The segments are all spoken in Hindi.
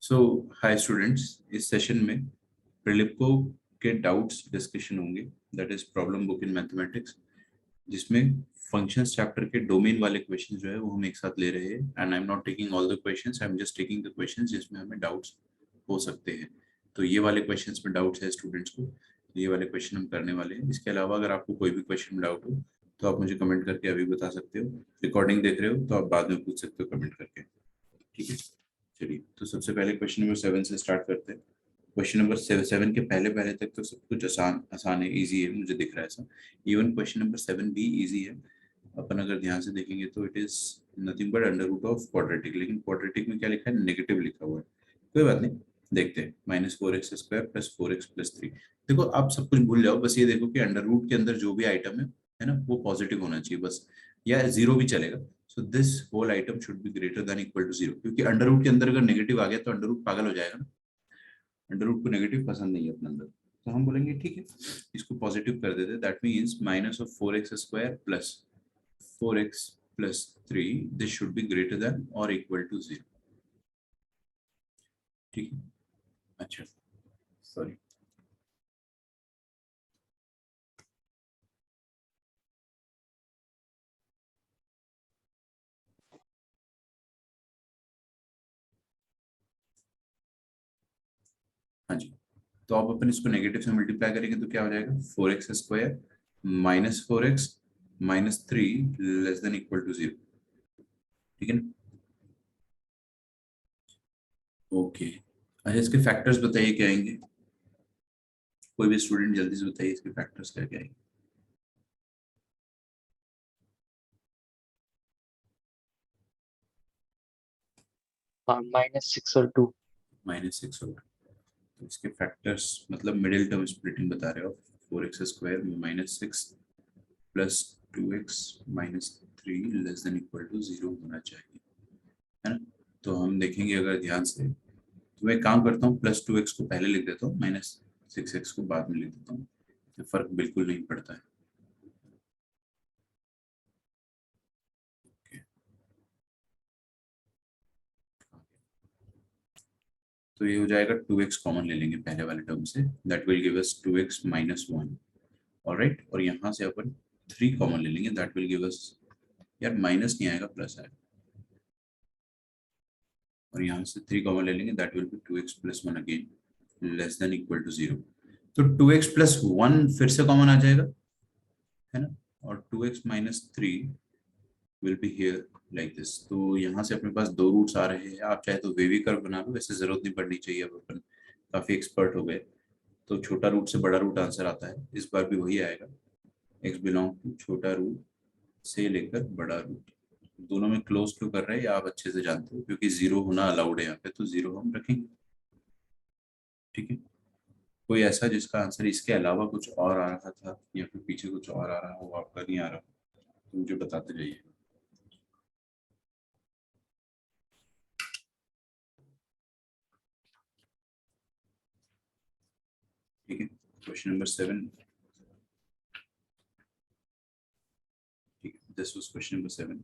सो हाय स्टूडेंट्स, इस सेशन में प्रिलिपको के डाउट्स डिस्कशन होंगे, that is problem book in mathematics, जिसमें फंक्शंस चैप्टर के डोमेन वाले क्वेश्चंस जो है वो हम एक साथ ले रहे हैं। And I am not taking all the questions, I am just taking the questions जिसमें हमें डाउट्स हो सकते हैं। तो ये वाले क्वेश्चंस में डाउट्स है स्टूडेंट्स को, तो ये वाले क्वेश्चन हम करने वाले हैं। इसके अलावा अगर आपको कोई भी क्वेश्चन में डाउट हो तो आप मुझे कमेंट करके अभी बता सकते हो। रिकॉर्डिंग देख रहे हो तो आप बाद में पूछ सकते हो कमेंट करके, ठीक है। चलिए, तो सबसे पहले क्वेश्चन नंबर 7 से स्टार्ट करते हैं। क्वेश्चन नंबर 7 के पहले पहले तक तो सब कुछ आसान आसान है, इजी है, मुझे दिख रहा है ऐसा। इवन क्वेश्चन नंबर 7 भी इजी है। अपन अगर ध्यान से देखेंगे तो it is nothing but under root of quadratic, लेकिन क्वाड्रेटिक में क्या लिखा है, नेगेटिव लिखा हुआ है। कोई बात नहीं, देखते हैं। -4x² + 4x + 3। देखो, आप सब कुछ भूल जाओ, बस ये देखो कि अंडर रूट के अंदर जो भी आइटम है ना, वो पॉजिटिव होना चाहिए बस, या जीरो भी चलेगा। So this whole item should be greater than equal to 0, क्योंकि अंडर रूट के अंदर अगर नेगेटिव आ गया तो अंडर रूट पागल हो जाएगा ना। अंडर रूट को नेगेटिव पसंद नहीं है अपने अंदर, तो हम बोलेंगे ठीक है, इसको पॉजिटिव कर देते। That means -4x² + 4x + 3, this should be greater than or equal to 0। ठीक है, अच्छा, सॉरी। हाँ जी, तो अब अपन इसको नेगेटिव से मल्टीप्लाई करेंगे तो क्या हो जाएगा, 4x² - 4x - 3 less than equal to 0। ठीक है ना, ओके। अच्छा, इसके फैक्टर्स बताइए क्या आएंगे। कोई भी स्टूडेंट जल्दी से बताइए इसके फैक्टर्स क्या क्या आएंगे। हाँ, -6 और 2। -6 होगा, तो इसके फैक्टर्स मतलब मिडिल टर्म स्प्लिटिंग बता रहे हो। 4x² - 6 + 2x - 3 less than equal to 0 होना चाहिए, है ना। तो हम देखेंगे अगर ध्यान से, तो मैं काम करता हूँ, +2x को पहले लिख देता हूँ, -6x को बाद में लिख देता हूँ, तो फर्क बिल्कुल नहीं पड़ता है। Okay. तो ये हो जाएगा 2x कॉमन ले लेंगे पहले वाले टर्म से, that will give us 2x - 1। Alright, और यहाँ से अपन 3 कॉमन ले लेंगे, दैट विल गिव अस, यार माइनस नहीं आएगा, प्लस आएगा। और यहाँ से 3 कॉमन ले लेंगे, that will be 2x + 1 again less than equal to 0। तो 2x + 1 फिर से कॉमन आ जाएगा, है ना, और 2x - 3 will be here like this. तो यहाँ से अपने पास दो रूट्स आ रहे हैं। आप चाहे तो वेवी कर्व बना लो, वैसे जरूरत नहीं पड़नी चाहिए, अब अपन काफी एक्सपर्ट हो गए। तो छोटा रूट से बड़ा रूट आंसर आता है, इस बार भी वही आएगा। x बिलोंग टू छोटा रूट से लेकर बड़ा रूट, दोनों में क्लोज टू कर रहे हैं, आप अच्छे से जानते हो, क्योंकि जीरो होना अलाउड है यहाँ पे, तो जीरो हम रखेंगे। ठीक है, कोई ऐसा जिसका आंसर इसके अलावा कुछ और आ रहा था, या फिर पीछे कुछ और आ रहा हो, आपका नहीं आ रहा, तो मुझे बताते जाइए। ठीक है, क्वेश्चन नंबर 7। ठीक है, दिस वाज क्वेश्चन नंबर 7।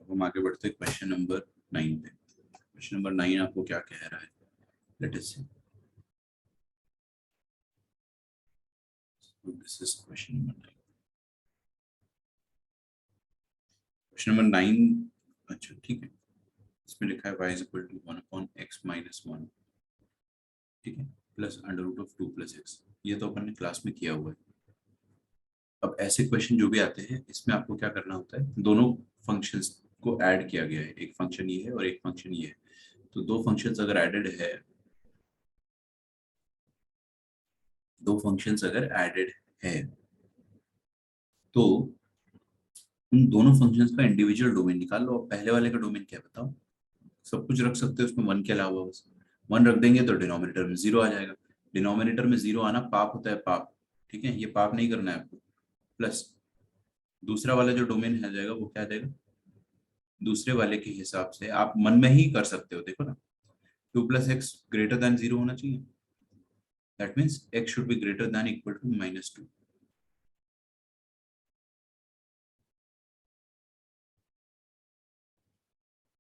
अब हम आगे बढ़ते हैं क्वेश्चन नंबर 9 पे। क्वेश्चन नंबर 9 आपको क्या कह रहा है, let us see. This is question number 9। Question number 9, अच्छा ठीक है, इसमें लिखा है y = 1/x - 1। ठीक है, प्लस √2 + x। ये तो अपन ने क्लास में किया हुआ है। अब ऐसे क्वेश्चन जो भी आते हैं, इसमें आपको क्या करना होता है, दोनों फंक्शंस को ऐड किया गया है, एक फंक्शन ये है और एक फंक्शन ये है। तो दो फंक्शंस अगर एडेड है, दो फंक्शंस अगर एडेड है, तो उन दोनों फंक्शंस का इंडिविजुअल डोमेन निकाल लो। अब पहले वाले का डोमेन क्या बताओ, सब कुछ रख सकते हो उसमें, 1 के अलावा बस 1 रख देंगे तो डिनोमिनेटर में 0 आ जाएगा। डिनोमिनेटर में 0 आना पाप होता है, पाप। ठीक है, ये पाप नहीं करना है आपको। प्लस दूसरा वाला जो डोमेन है जाएगा, वो क्या आ जाएगा, दूसरे वाले के हिसाब से आप मन में ही कर सकते हो, देखो ना। 2 + x ग्रेटर देन 0 होना चाहिए, that means x should be greater than equal to -2।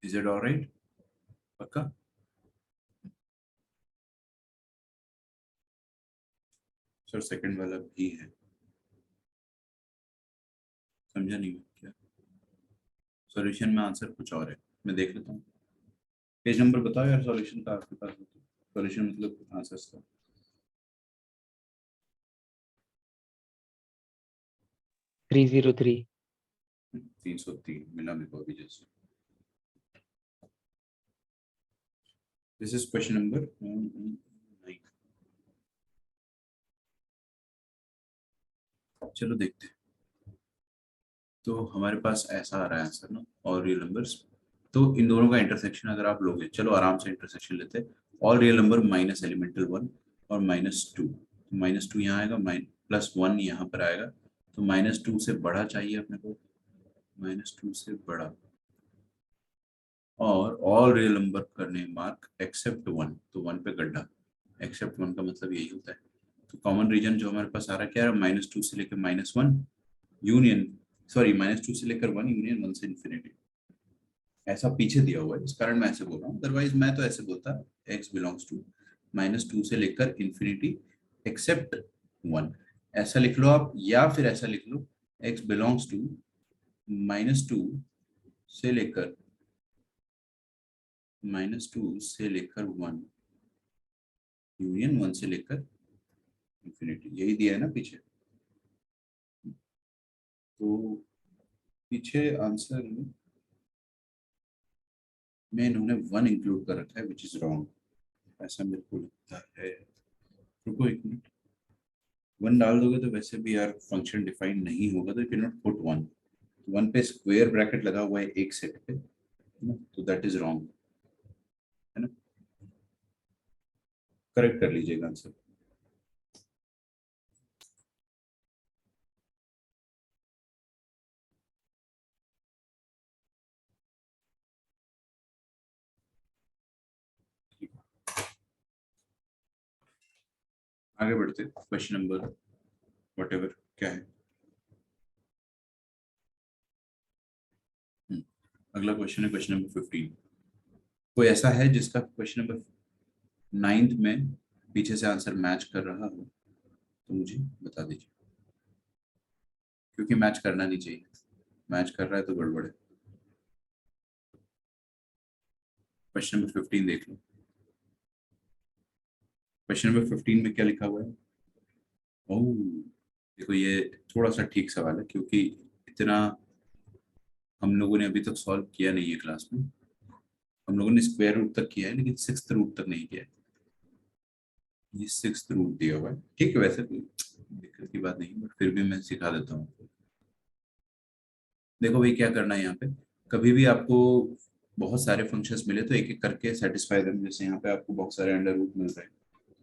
Is it alright, पक्का। सर सेकंड वाला भी है, समझा नहीं मैं क्या? सॉल्यूशन में आंसर कुछ और है, मैं देख लेता हूँ। पेज नंबर बताओ यार, सॉल्यूशन का आपके पास हो तो। सॉल्यूशन मतलब आंसर का। 303। 303 मिला मेरे को अभी जैसे। This is question number 9। चलो देखते हैं। तो हमारे पास ऐसा आ रहा है आंसर ना, और रियल नंबर्स। तो इन दोनों का इंटरसेक्शन अगर आप लोगे, चलो आराम से इंटरसेक्शन लेते हैं। All real number minus elemental 1 और -2। तो -2 यहाँ आएगा, +1 यहाँ पर आएगा। तो -2 से बड़ा चाहिए अपने को, -2 से बड़ा। और ऑल रियल नंबर करने मार्क एक्सेप्ट 1, तो 1 पे गड्ढा। एक्सेप्ट 1 का मतलब यही होता है। तो कॉमन रीजन जो हमारे पास आ रहा है क्या है, -2 से लेकर -1 यूनियन, सॉरी -2 से लेकर 1 यूनियन 1 से इंफिनिटी। ऐसा पीछे दिया हुआ है, इस कारण मैं ऐसे बोल रहा हूँ, अदरवाइज मैं तो ऐसे बोलता x बिलोंग्स टू -2 से लेकर इंफिनिटी एक्सेप्ट 1। ऐसा लिख लो आप, या फिर ऐसा लिख लो x बिलोंग्स टू -2 से लेकर -1 यूनियन 1 से लेकर इंफिनिटी, यही दिया है ना पीछे। तो पीछे आंसर में इन्होंने 1 इंक्लूड कर रखा है, विच इज रॉन्ग, ऐसा मेरे को लगता है। रुको एक मिनट। 1 डाल दोगे तो वैसे भी यार फंक्शन डिफाइन नहीं होगा, तो यू कैन नॉट पुट 1। 1 पे स्क्वायर ब्रैकेट लगा हुआ है एक सेट पे, है ना, तो दैट इज रॉन्ग, है ना। करेक्ट कर लीजिएगा आंसर। आगे बढ़ते, क्वेश्चन नंबर वट एवर क्या है। अगला क्वेश्चन है क्वेश्चन नंबर 15। कोई ऐसा है जिसका क्वेश्चन नंबर 9th में पीछे से आंसर मैच कर रहा हो, तो मुझे बता दीजिए, क्योंकि मैच करना नहीं चाहिए, मैच कर रहा है तो गड़बड़ है। क्वेश्चन नंबर 15 देख लो। क्वेश्चन नंबर 15 में क्या लिखा हुआ है? ओह, देखो ये थोड़ा सा ठीक सवाल है, क्योंकि इतना हम लोगों ने अभी तक सॉल्व किया नहीं है क्लास में। हम लोगों ने स्क्वायर रूट तक किया है, लेकिन 6th रूट तक नहीं किया है। ये 6th रूट दिया हुआ है, ठीक है, वैसे कोई दिक्कत की बात नहीं, बट फिर भी मैं सिखा देता हूँ। देखो भाई क्या करना है यहाँ पे, कभी भी आपको बहुत सारे फंक्शंस मिले तो एक एक करके सेटिस्फाई देम। जैसे यहाँ पे आपको बहुत सारे अंडर रूट मिल रहे हैं,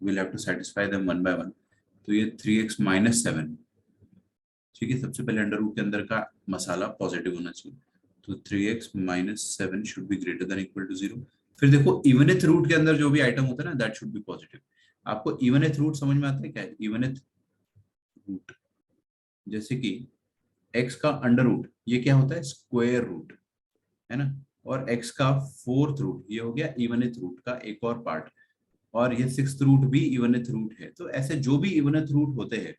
will have to satisfy them one by one. तो ये 3x-7, ठीक है, सबसे पहले अंडर रूट के अंदर का मसाला पॉजिटिव होना चाहिए। तो 3x-7 should be greater than equal to 0। फिर देखो इवनेथ रूट के अंदर जो भी आइटम होता है ना, दैट शुड बी पॉजिटिव। आपको इवनेथ रूट समझ में आता है क्या है इवनेथ रूट? जैसे कि x का अंडर रूट ये क्या होता है, स्क्वायर रूट, है ना। और x का 4th रूट ये हो गया इवनेथ रूट का एक और पार्ट। और ये 6th रूट भी इवनेथ रूट है। तो ऐसे जो भी इवनेथ रूट होते हैं,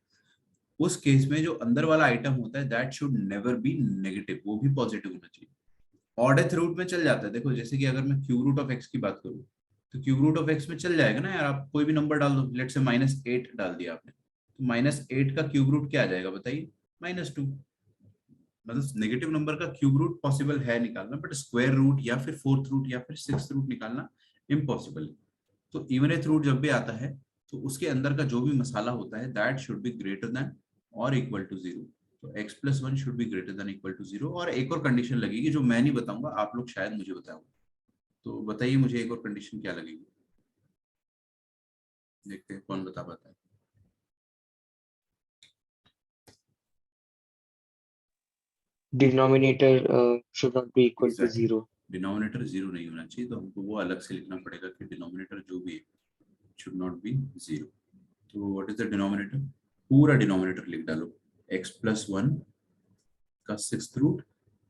उस केस में जो अंदर वाला आइटम होता है that should never be negative, वो भी पॉजिटिव होना चाहिए। ऑडेथ रूट में चल जाता है, देखो जैसे कि अगर मैं क्यूब रूट ऑफ एक्स की बात करूँ, तो क्यूब रूट ऑफ एक्स में चल जाएगा ना यार, आप कोई भी नंबर डाल दो, लेट से -8 डाल दिया आपने, तो -8 का क्यूब रूट क्या आ जाएगा बताइए, -2। मतलब नेगेटिव नंबर का क्यूब रूट पॉसिबल है निकालना, बट स्क्वायर रूट या फिर 4th रूट या फिर 6th रूट निकालना इम्पॉसिबल है। तो इवनेथ रूट जब भी आता है, तो उसके अंदर का जो भी मसाला होता है that should be greater than or equal to 0। तो x+1 should be greater than equal to 0। और एक और कंडीशन लगेगी जो मैं नहीं बताऊंगा, आप लोग शायद मुझे बताओगे। तो बताइए मुझे एक और कंडीशन क्या लगेगी, देखते हैं कौन बता पाता है। Denominator should not be equal to exactly, 0. Denominator 0 नहीं होना चाहिए, तो हमको वो अलग से लिखना पड़ेगा कि डिनोमिनेटर जो भी है शुड नॉट बी 0। तो व्हाट इज द डिनोमिनेटर? पूरा डिनोमिनेटर लिख डालो, x+1 का 6th root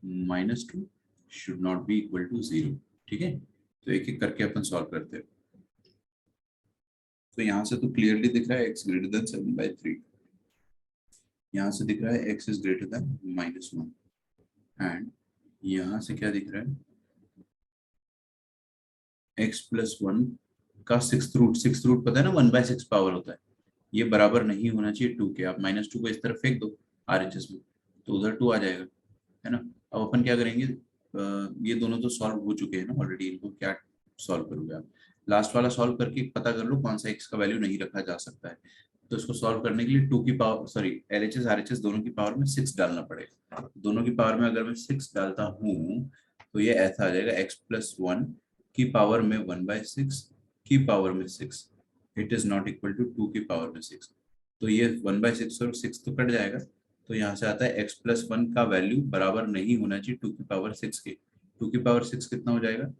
-2 should not be equal to 0। ठीक है, तो एक एक करके अपन सॉल्व करते हैं। तो यहाँ से तो क्लियरली दिख रहा है x ग्रेटर देन 7/3, यहाँ से दिख रहा है x is greater than -1, and यहाँ से क्या दिख रहा है x + 1 का सिक्स रूट पता है ना 1/6 पावर होता है, ये बराबर नहीं होना चाहिए 2 के। आप -2 को इस तरफ फेंक दो RHS में तो उधर 2 आ जाएगा, है ना। अब अपन क्या करेंगे, ये दोनों तो सॉल्व हो चुके हैं ना ऑलरेडी, इनको क्या सॉल्व करोगे आप, लास्ट वाला सॉल्व करके पता कर लो कौन सा x का वैल्यू नहीं रखा जा सकता है। तो इसको सॉल्व करने के लिए 2 की पावर सॉरी LHS RHS दोनों की पावर में 6 डालना पड़ेगा। दोनों की पावर में अगर मैं 6 डालता हूँ तो ये ऐसा आ जाएगा x + 1 की पावर में 1/6 की पावर में 6, it is not equal to 2 की पावर में 6। तो ये 1/6 और 6 तो कट जाएगा, तो यहाँ से आता है x + 1 का वैल्यू बराबर नहीं होना चाहिए 2 की पावर 6 के। 2 की पावर 6 कितना हो जाएगा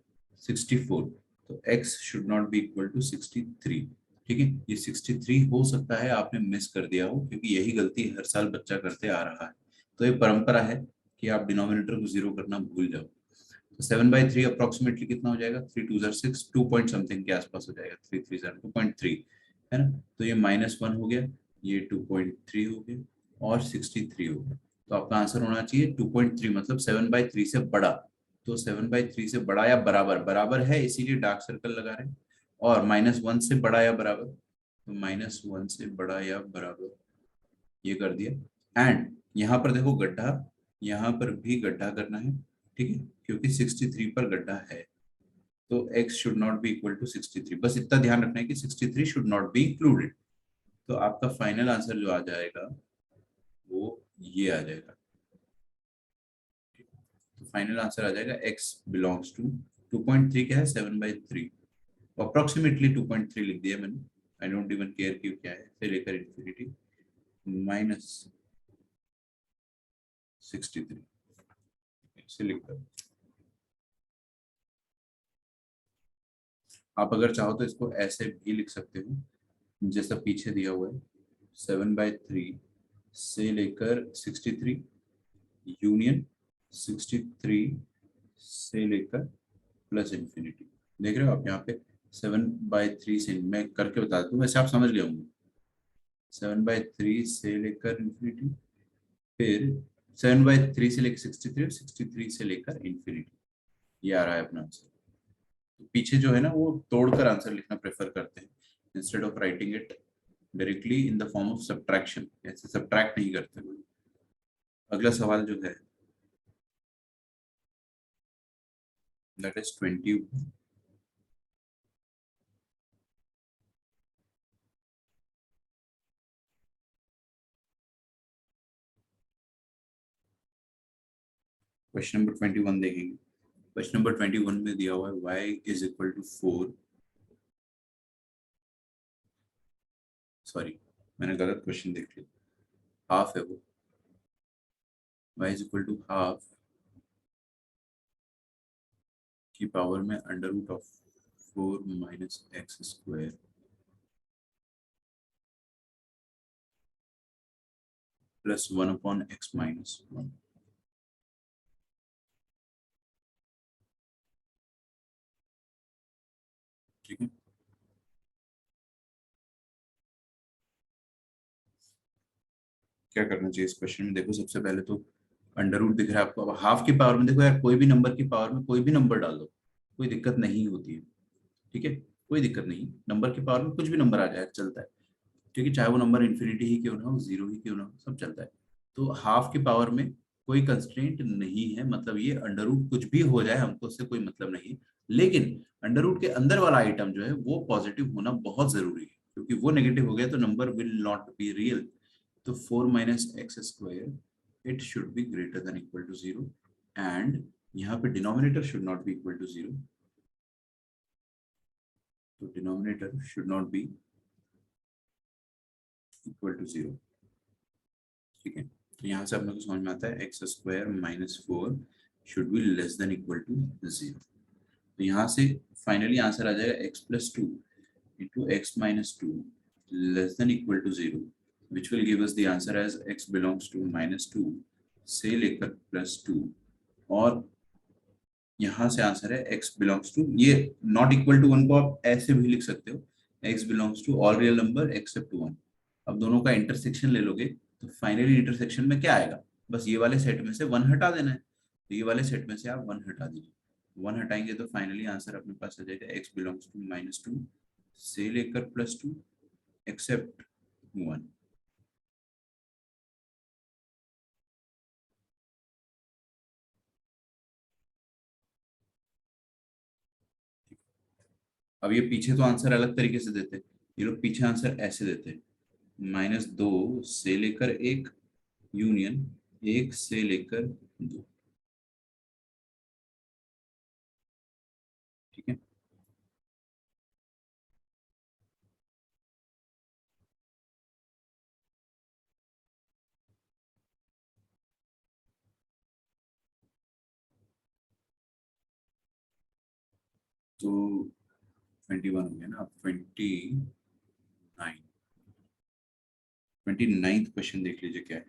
64, तो x should not be equal to 63। ठीक है, ये 63 हो सकता है आपने मिस कर दिया हो, क्योंकि यही गलती हर साल बच्चा करते आ रहा है। तो ये परंपरा है कि आप डिनोमिनेटर को 0 करना भूल जाओ। तो 7/3 अप्रोक्सीमेटली कितना हो जाएगा, 3 2 6, 2 पॉइंट समथिंग के आसपास हो जाएगा, 3 3 2.3, है ना। तो ये -1 हो गया, ये 2.3 हो गया और 63 हो गया। तो आपका आंसर होना चाहिए 2.3, मतलब 7/3 से बड़ा। तो 7/3 से बड़ा या बराबर, बराबर है इसीलिए डार्क सर्कल लगा रहे हैं, और -1 से बड़ा या बराबर, तो -1 से बड़ा या बराबर ये कर दिया। एंड यहाँ पर देखो गड्ढा, यहाँ पर भी गड्ढा करना है, ठीक है, क्योंकि 63 पर गड्ढा है। तो x should not be equal to 63, बस इतना ध्यान रखना है कि 63 शुड नॉट बी इंक्लूडेड। तो आपका फाइनल आंसर जो आ जाएगा वो ये आ जाएगा। तो फाइनल आंसर आ जाएगा x बिलोंग्स टू 2.3 क्या है 7/3, अप्रोक्सीमेटली 2.3 लिख दिया मैंने, आई डोंट इवन केयर कि क्या है, से लेकर इंफिनिटी -63 से लिखकर। आप अगर चाहो तो इसको ऐसे भी लिख सकते हो जैसा पीछे दिया हुआ है, 7/3 से लेकर 63 यूनियन 63 से लेकर प्लस इंफिनिटी। देख रहे हो आप यहाँ पे 7/3 से, मैं करके बता दूं वैसे आप समझ गए होंगे, 7/3 से लेकर इंफिनिटी, फिर 7/3 से लेकर 63 और 63 से लेकर इंफिनिटी, ये आ रहा है अपना आंसर। तो पीछे जो है ना वो तोड़कर आंसर लिखना प्रेफर करते हैं instead of writing it directly in the form of subtraction, ऐसे सब्ट्रैक्ट नहीं करते। अगला सवाल जो है दैट इज 20। क्वेश्चन नंबर 21 देखेंगे। क्वेश्चन नंबर 21 में दिया हुआ है y is equal to 4, sorry मैंने गलत क्वेश्चन देख लिया, हाफ है वो, y is equal to half की पावर में √4 - x² प्लस 1/x-1। ठीक है, क्या करना चाहिए इस क्वेश्चन में, देखो सबसे पहले तो √, दिख रहा है आपको। अब हाफ की पावर में देखो यार, कोई भी नंबर की पावर में कोई भी नंबर डाल दो, कोई दिक्कत नहीं होती है। ठीक है, कोई दिक्कत नहीं, नंबर की पावर में कुछ भी नंबर आ जाए चलता है, क्योंकि चाहे वो नंबर इन्फिनिटी ही क्यों ना हो, 0 ही क्यों ना हो, सब चलता है। तो हाफ की पावर में कोई कंस्ट्रेंट नहीं है, मतलब ये √ कुछ भी हो जाए हमको उससे कोई मतलब नहीं है। लेकिन √ के अंदर वाला आइटम जो है वो पॉजिटिव होना बहुत जरूरी है, क्योंकि वो नेगेटिव हो गया तो number will not be real. तो 4 - x², it should be greater than equal to 0, and यहाँ पे denominator should not be equal to 0, तो denominator should not be equal to 0। ठीक है, तो यहाँ से अपने को समझ में आता है x² - 4 should be less than equal to 0। तो यहाँ से फाइनली आंसर आ जाएगा x + 2 into x - 2 less than equal to 0, which will give us the answer as x belongs to -2 से लेकर +2, और यहाँ से आंसर है x belongs to, ये नॉट इक्वल टू 1 को आप ऐसे भी लिख सकते हो x belongs to all real number except 1। अब दोनों का इंटरसेक्शन ले लोगे तो फाइनली इंटरसेक्शन में क्या आएगा, बस ये वाले सेट में से 1 हटा देना है, तो ये वाले सेट में से आप 1 हटा दीजिए, 1 हटाएंगे तो फाइनली आंसर अपने पास आ जाएगा x बिलोंग्स टू -2 से लेकर +2 एक्सेप्ट 1। अब ये पीछे तो आंसर अलग तरीके से देते हैं, ये लोग पीछे आंसर ऐसे देते हैं, -2 से लेकर 1 यूनियन 1 से लेकर 2। ठीक है, तो 21 हो गया ना, अब 29th क्वेश्चन देख लीजिए क्या है।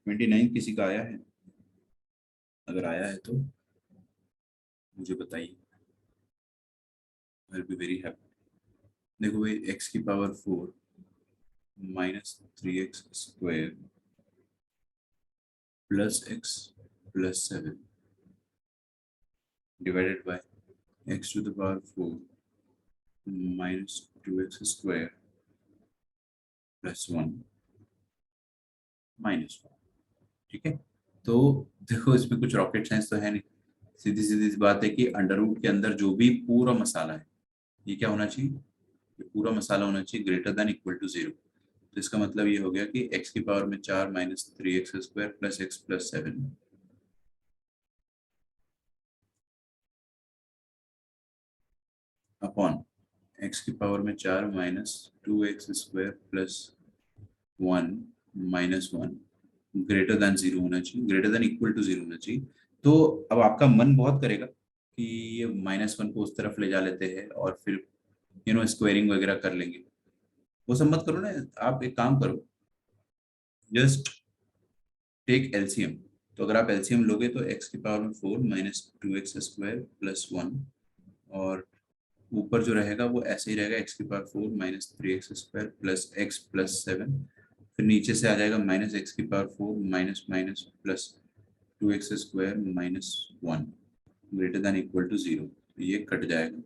29 किसी का आया है, अगर आया है तो मुझे बताइए, I will be very happy. देखो भाई, x की power 4 -3x square +x +7 divided by x to the power 4 -2x square +1 -1। ठीक है, तो देखो इसमें कुछ रॉकेट साइंस तो है नहीं, सीधी सीधी सी बात है कि अंडर रूट के अंदर जो भी पूरा मसाला है ये क्या होना चाहिए, ये पूरा मसाला होना चाहिए ग्रेटर देन इक्वल टू 0। तो इसका मतलब ये हो गया कि x की पावर में 4 -3x square +x +7 upon x की पावर में 4 -2x स्क्वायर +1 -1 ग्रेटर देन 0 होना चाहिए, ग्रेटर देन इक्वल टू 0 होना चाहिए। तो अब आपका मन बहुत करेगा कि ये -1 को उस तरफ ले जा लेते हैं और फिर स्क्वायरिंग वगैरह कर लेंगे, वो सब मत करो ना। आप एक काम करो, जस्ट टेक एलसीएम। तो अगर आप एलसीएम लोगे तो x की पावर में 4 -2x स्क्वायर +1, और ऊपर जो रहेगा वो ऐसे ही रहेगा, x की पावर 4 -3x स्क्वायर +x +7, फिर नीचे से आ जाएगा -x की power 4 minus minus +2x square -1 greater than equal to 0, तो ये कट जाएगा,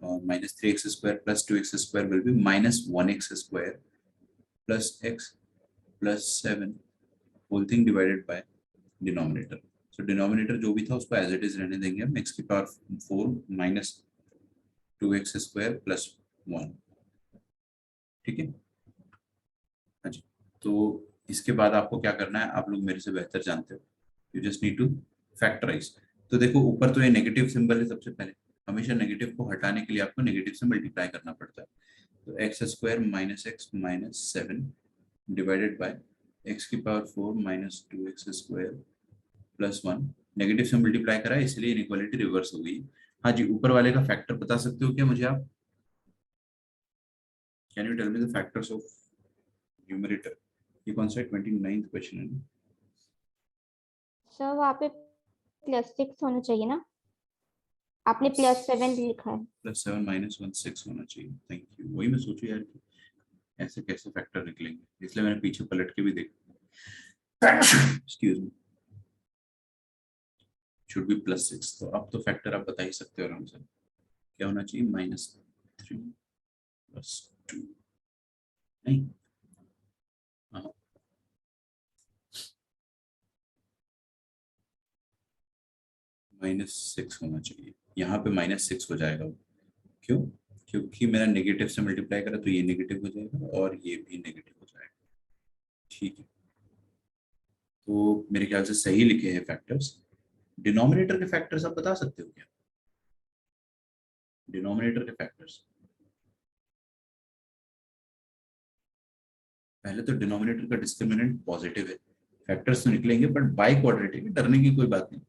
और -3x square +2x square will be -1x square +x +7 whole thing divided by denominator. So denominator जो भी था उसको एज इट इज रहने देंगे हम, x की पावर 4 -2x स्क्वायर +1। ठीक है, हाँ जी। तो इसके बाद आपको क्या करना है, आप लोग मेरे से बेहतर जानते हो, you just need to factorize. तो देखो ऊपर तो ये नेगेटिव सिंबल है, सबसे पहले हमेशा नेगेटिव को हटाने के लिए आपको नेगेटिव से मल्टीप्लाई करना पड़ता है। तो x square -x -7 divided by x की पावर 4 -2x स्क्वायर +1, नेगेटिव से मल्टीप्लाई करा है इसलिए इनइक्वालिटी रिवर्स हो गई। हाँ जी, ऊपर वाले का फैक्टर बता सकते हो क्या मुझे आप, can you tell me the factors of numerator. ये कौन सा 29th क्वेश्चन है? सर वहाँ पे +6 होना चाहिए ना, आपने +7 लिखा है। +7 -1 6 होना चाहिए, थैंक यू। वही मैं सोचू यार कि ऐसे कैसे फैक्टर निकलेंगे, इसलिए मैंने पीछे पलट के भी देखा। Excuse me, should be +6। तो अब तो फैक्टर आप बता ही सकते हो आराम से, क्या होना चाहिए, -3 +2, नहीं, हाँ, -6 होना चाहिए, यहाँ पे -6 हो जाएगा वो। क्यों? क्योंकि मैंने नेगेटिव से मल्टीप्लाई करा तो ये नेगेटिव हो जाएगा और ये भी नेगेटिव हो जाएगा। ठीक है, तो मेरे ख्याल से सही लिखे हैं फैक्टर्स। डिनोमिनेटर के फैक्टर्स आप बता सकते हो क्या, डिनोमिनेटर के फैक्टर्स? पहले तो डिनोमिनेटर का डिस्क्रिमिनेंट पॉजिटिव है, फैक्टर्स तो निकलेंगे, बट बाई क्वाड्रेटिक है, डरने की कोई बात नहीं।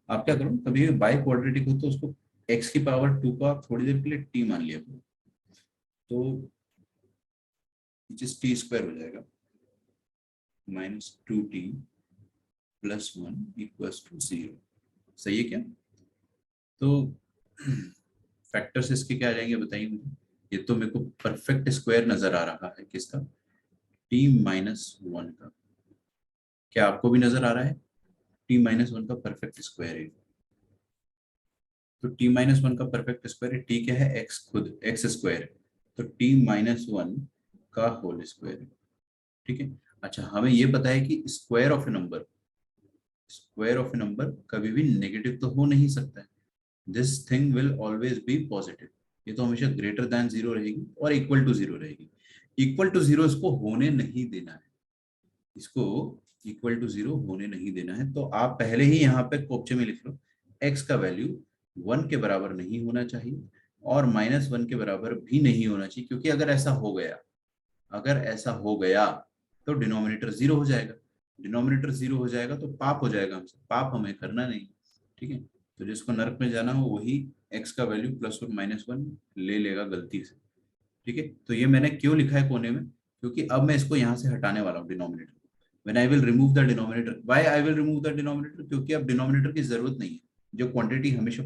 आप क्या करो, कभी बाई क्वाड्रेटिक हो तो उसको x की पावर 2 को आप थोड़ी देर के लिए t मान लिया करो, तो t स्क्वायर हो जाएगा -2t +1 = 0। सही है क्या? तो फैक्टर्स इसके क्या आ जाएंगे बताइए मुझे, ये तो मेरे को परफेक्ट स्क्वायर नजर आ रहा है, किसका? t माइनस वन का। क्या आपको भी नजर आ रहा है? t माइनस वन का परफेक्ट स्क्वायर है। तो t माइनस वन का परफेक्ट स्क्वायर है, t क्या है? x खुद x स्क्वायर है, तो t माइनस वन का होल स्क्वायर है। ठीक है। अच्छा, हमें ये पता है कि स्क्वायर ऑफ ए नंबर कभी भी नेगेटिव तो हो नहीं सकता है। This thing will always be positive. ये तो हमेशा ग्रेटर देन जीरो रहेगी और इक्वल टू जीरो रहेगी। इक्वल टू जीरो इसको होने नहीं देना है, इसको इक्वल टू जीरो होने नहीं देना है। तो आप पहले ही यहाँ पे कोपचे में लिख लो, x का वैल्यू वन के बराबर नहीं होना चाहिए और माइनस वन के बराबर भी नहीं होना चाहिए, क्योंकि अगर ऐसा हो गया तो डिनोमिनेटर जीरो हो जाएगा। डिनोमिनेटर जीरो हो जाएगा तो पाप हो जाएगा हमसे, पाप हमें करना नहीं। ठीक है। तो जिसको नरक में जाना हो वही x का value plus one minus one ले लेगा गलती से। ठीक है। तो ये मैंने क्यों लिखा है कोने में? क्योंकि अब मैं इसको यहाँ से हटाने वाला हूँ denominator. When I will remove the denominator, why I will remove the denominator? क्योंकि अब डिनोमिनेटर की जरूरत नहीं है। जो क्वांटिटी हमेशा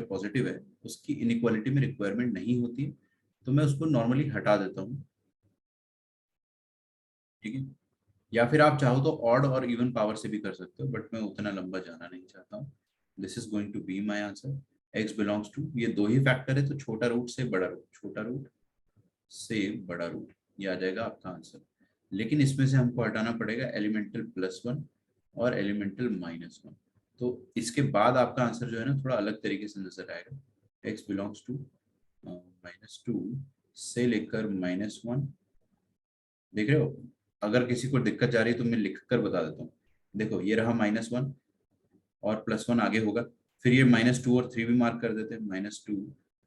पॉजिटिव है, उसकी इनइक्वालिटी में रिक्वायरमेंट नहीं होती है, तो मैं उसको नॉर्मली हटा देता हूँ। ठीक है। या फिर आप चाहो तो ऑड और इवन पावर से भी कर सकते हो, बट मैं उतना लंबा जाना नहीं चाहता हूँ। This is going to be my answer. x belongs to, ये दो ही फैक्टर है तो छोटा रूट से बड़ा रूट, छोटा रूट से बड़ा रूट, ये आ जाएगा आपका आंसर। लेकिन इसमें से हमको हटाना पड़ेगा एलिमेंटल प्लस वन और एलिमेंटल माइनस वन। तो इसके बाद आपका आंसर जो है ना थोड़ा अलग तरीके से नजर आएगा। x belongs to minus two से लेकर माइनस वन। देख रहे हो? अगर किसी को दिक्कत जा रही है तो मैं लिख कर बता देता हूँ। देखो, ये रहा माइनस वन और प्लस वन आगे होगा, फिर ये माइनस टू और थ्री भी मार्क कर देते हैं, माइनस टू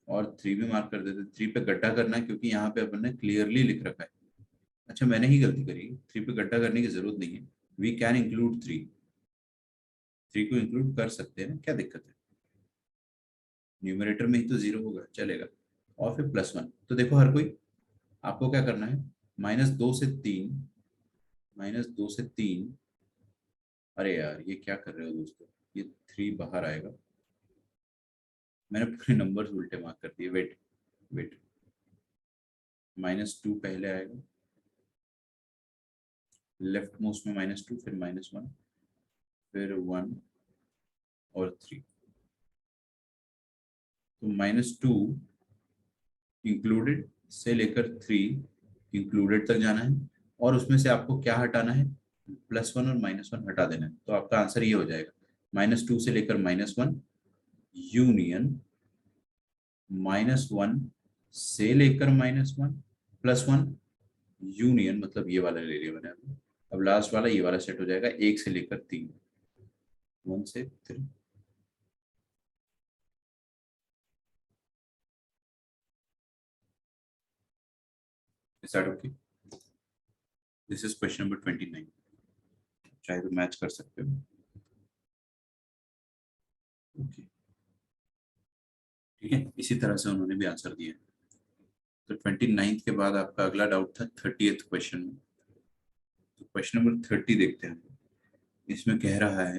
और थ्री भी मार्क कर देते हैं। थ्री पे गड्ढा करना है क्योंकि यहाँ पे अपन ने क्लियरली लिख रखा है। अच्छा, मैंने ही गलती करी, थ्री पे गड्ढा करने की जरूरत नहीं है। We can include three, three को इंक्लूड कर सकते हैं ना, क्या दिक्कत है? न्यूमरेटर में ही तो जीरो होगा, चलेगा। और फिर प्लस वन। तो देखो हर कोई, आपको क्या करना है, माइनस दो से तीन, माइनस दो से तीन। अरे यार ये क्या कर रहे हो दोस्तों, ये थ्री बाहर आएगा, मैंने पूरे नंबर्स उल्टे मार्क कर दिए। वेट वेट, माइनस टू पहले आएगा, लेफ्ट मोस्ट में माइनस टू, फिर माइनस वन, फिर वन और थ्री। तो माइनस टू इंक्लूडेड से लेकर थ्री इंक्लूडेड तक जाना है, और उसमें से आपको क्या हटाना है, प्लस वन और माइनस वन हटा देना है। तो आपका आंसर ये हो जाएगा, माइनस टू से लेकर minus one union minus one से लेकर minus one plus one union, मतलब ये वाला ले लिया मैंने अभी। अब लास्ट वाला ये वाला सेट हो जाएगा, एक से लेकर तीन, वन से three. Is that okay? This is question number 29। चाहे तो मैच कर सकते हो। ओके, ठीक है। इसी तरह से उन्होंने भी आंसर दिया। तो 29 के बाद आपका अगला डाउट था 30th क्वेश्चन में। तो क्वेश्चन नंबर 30 देखते हैं। इसमें कह रहा है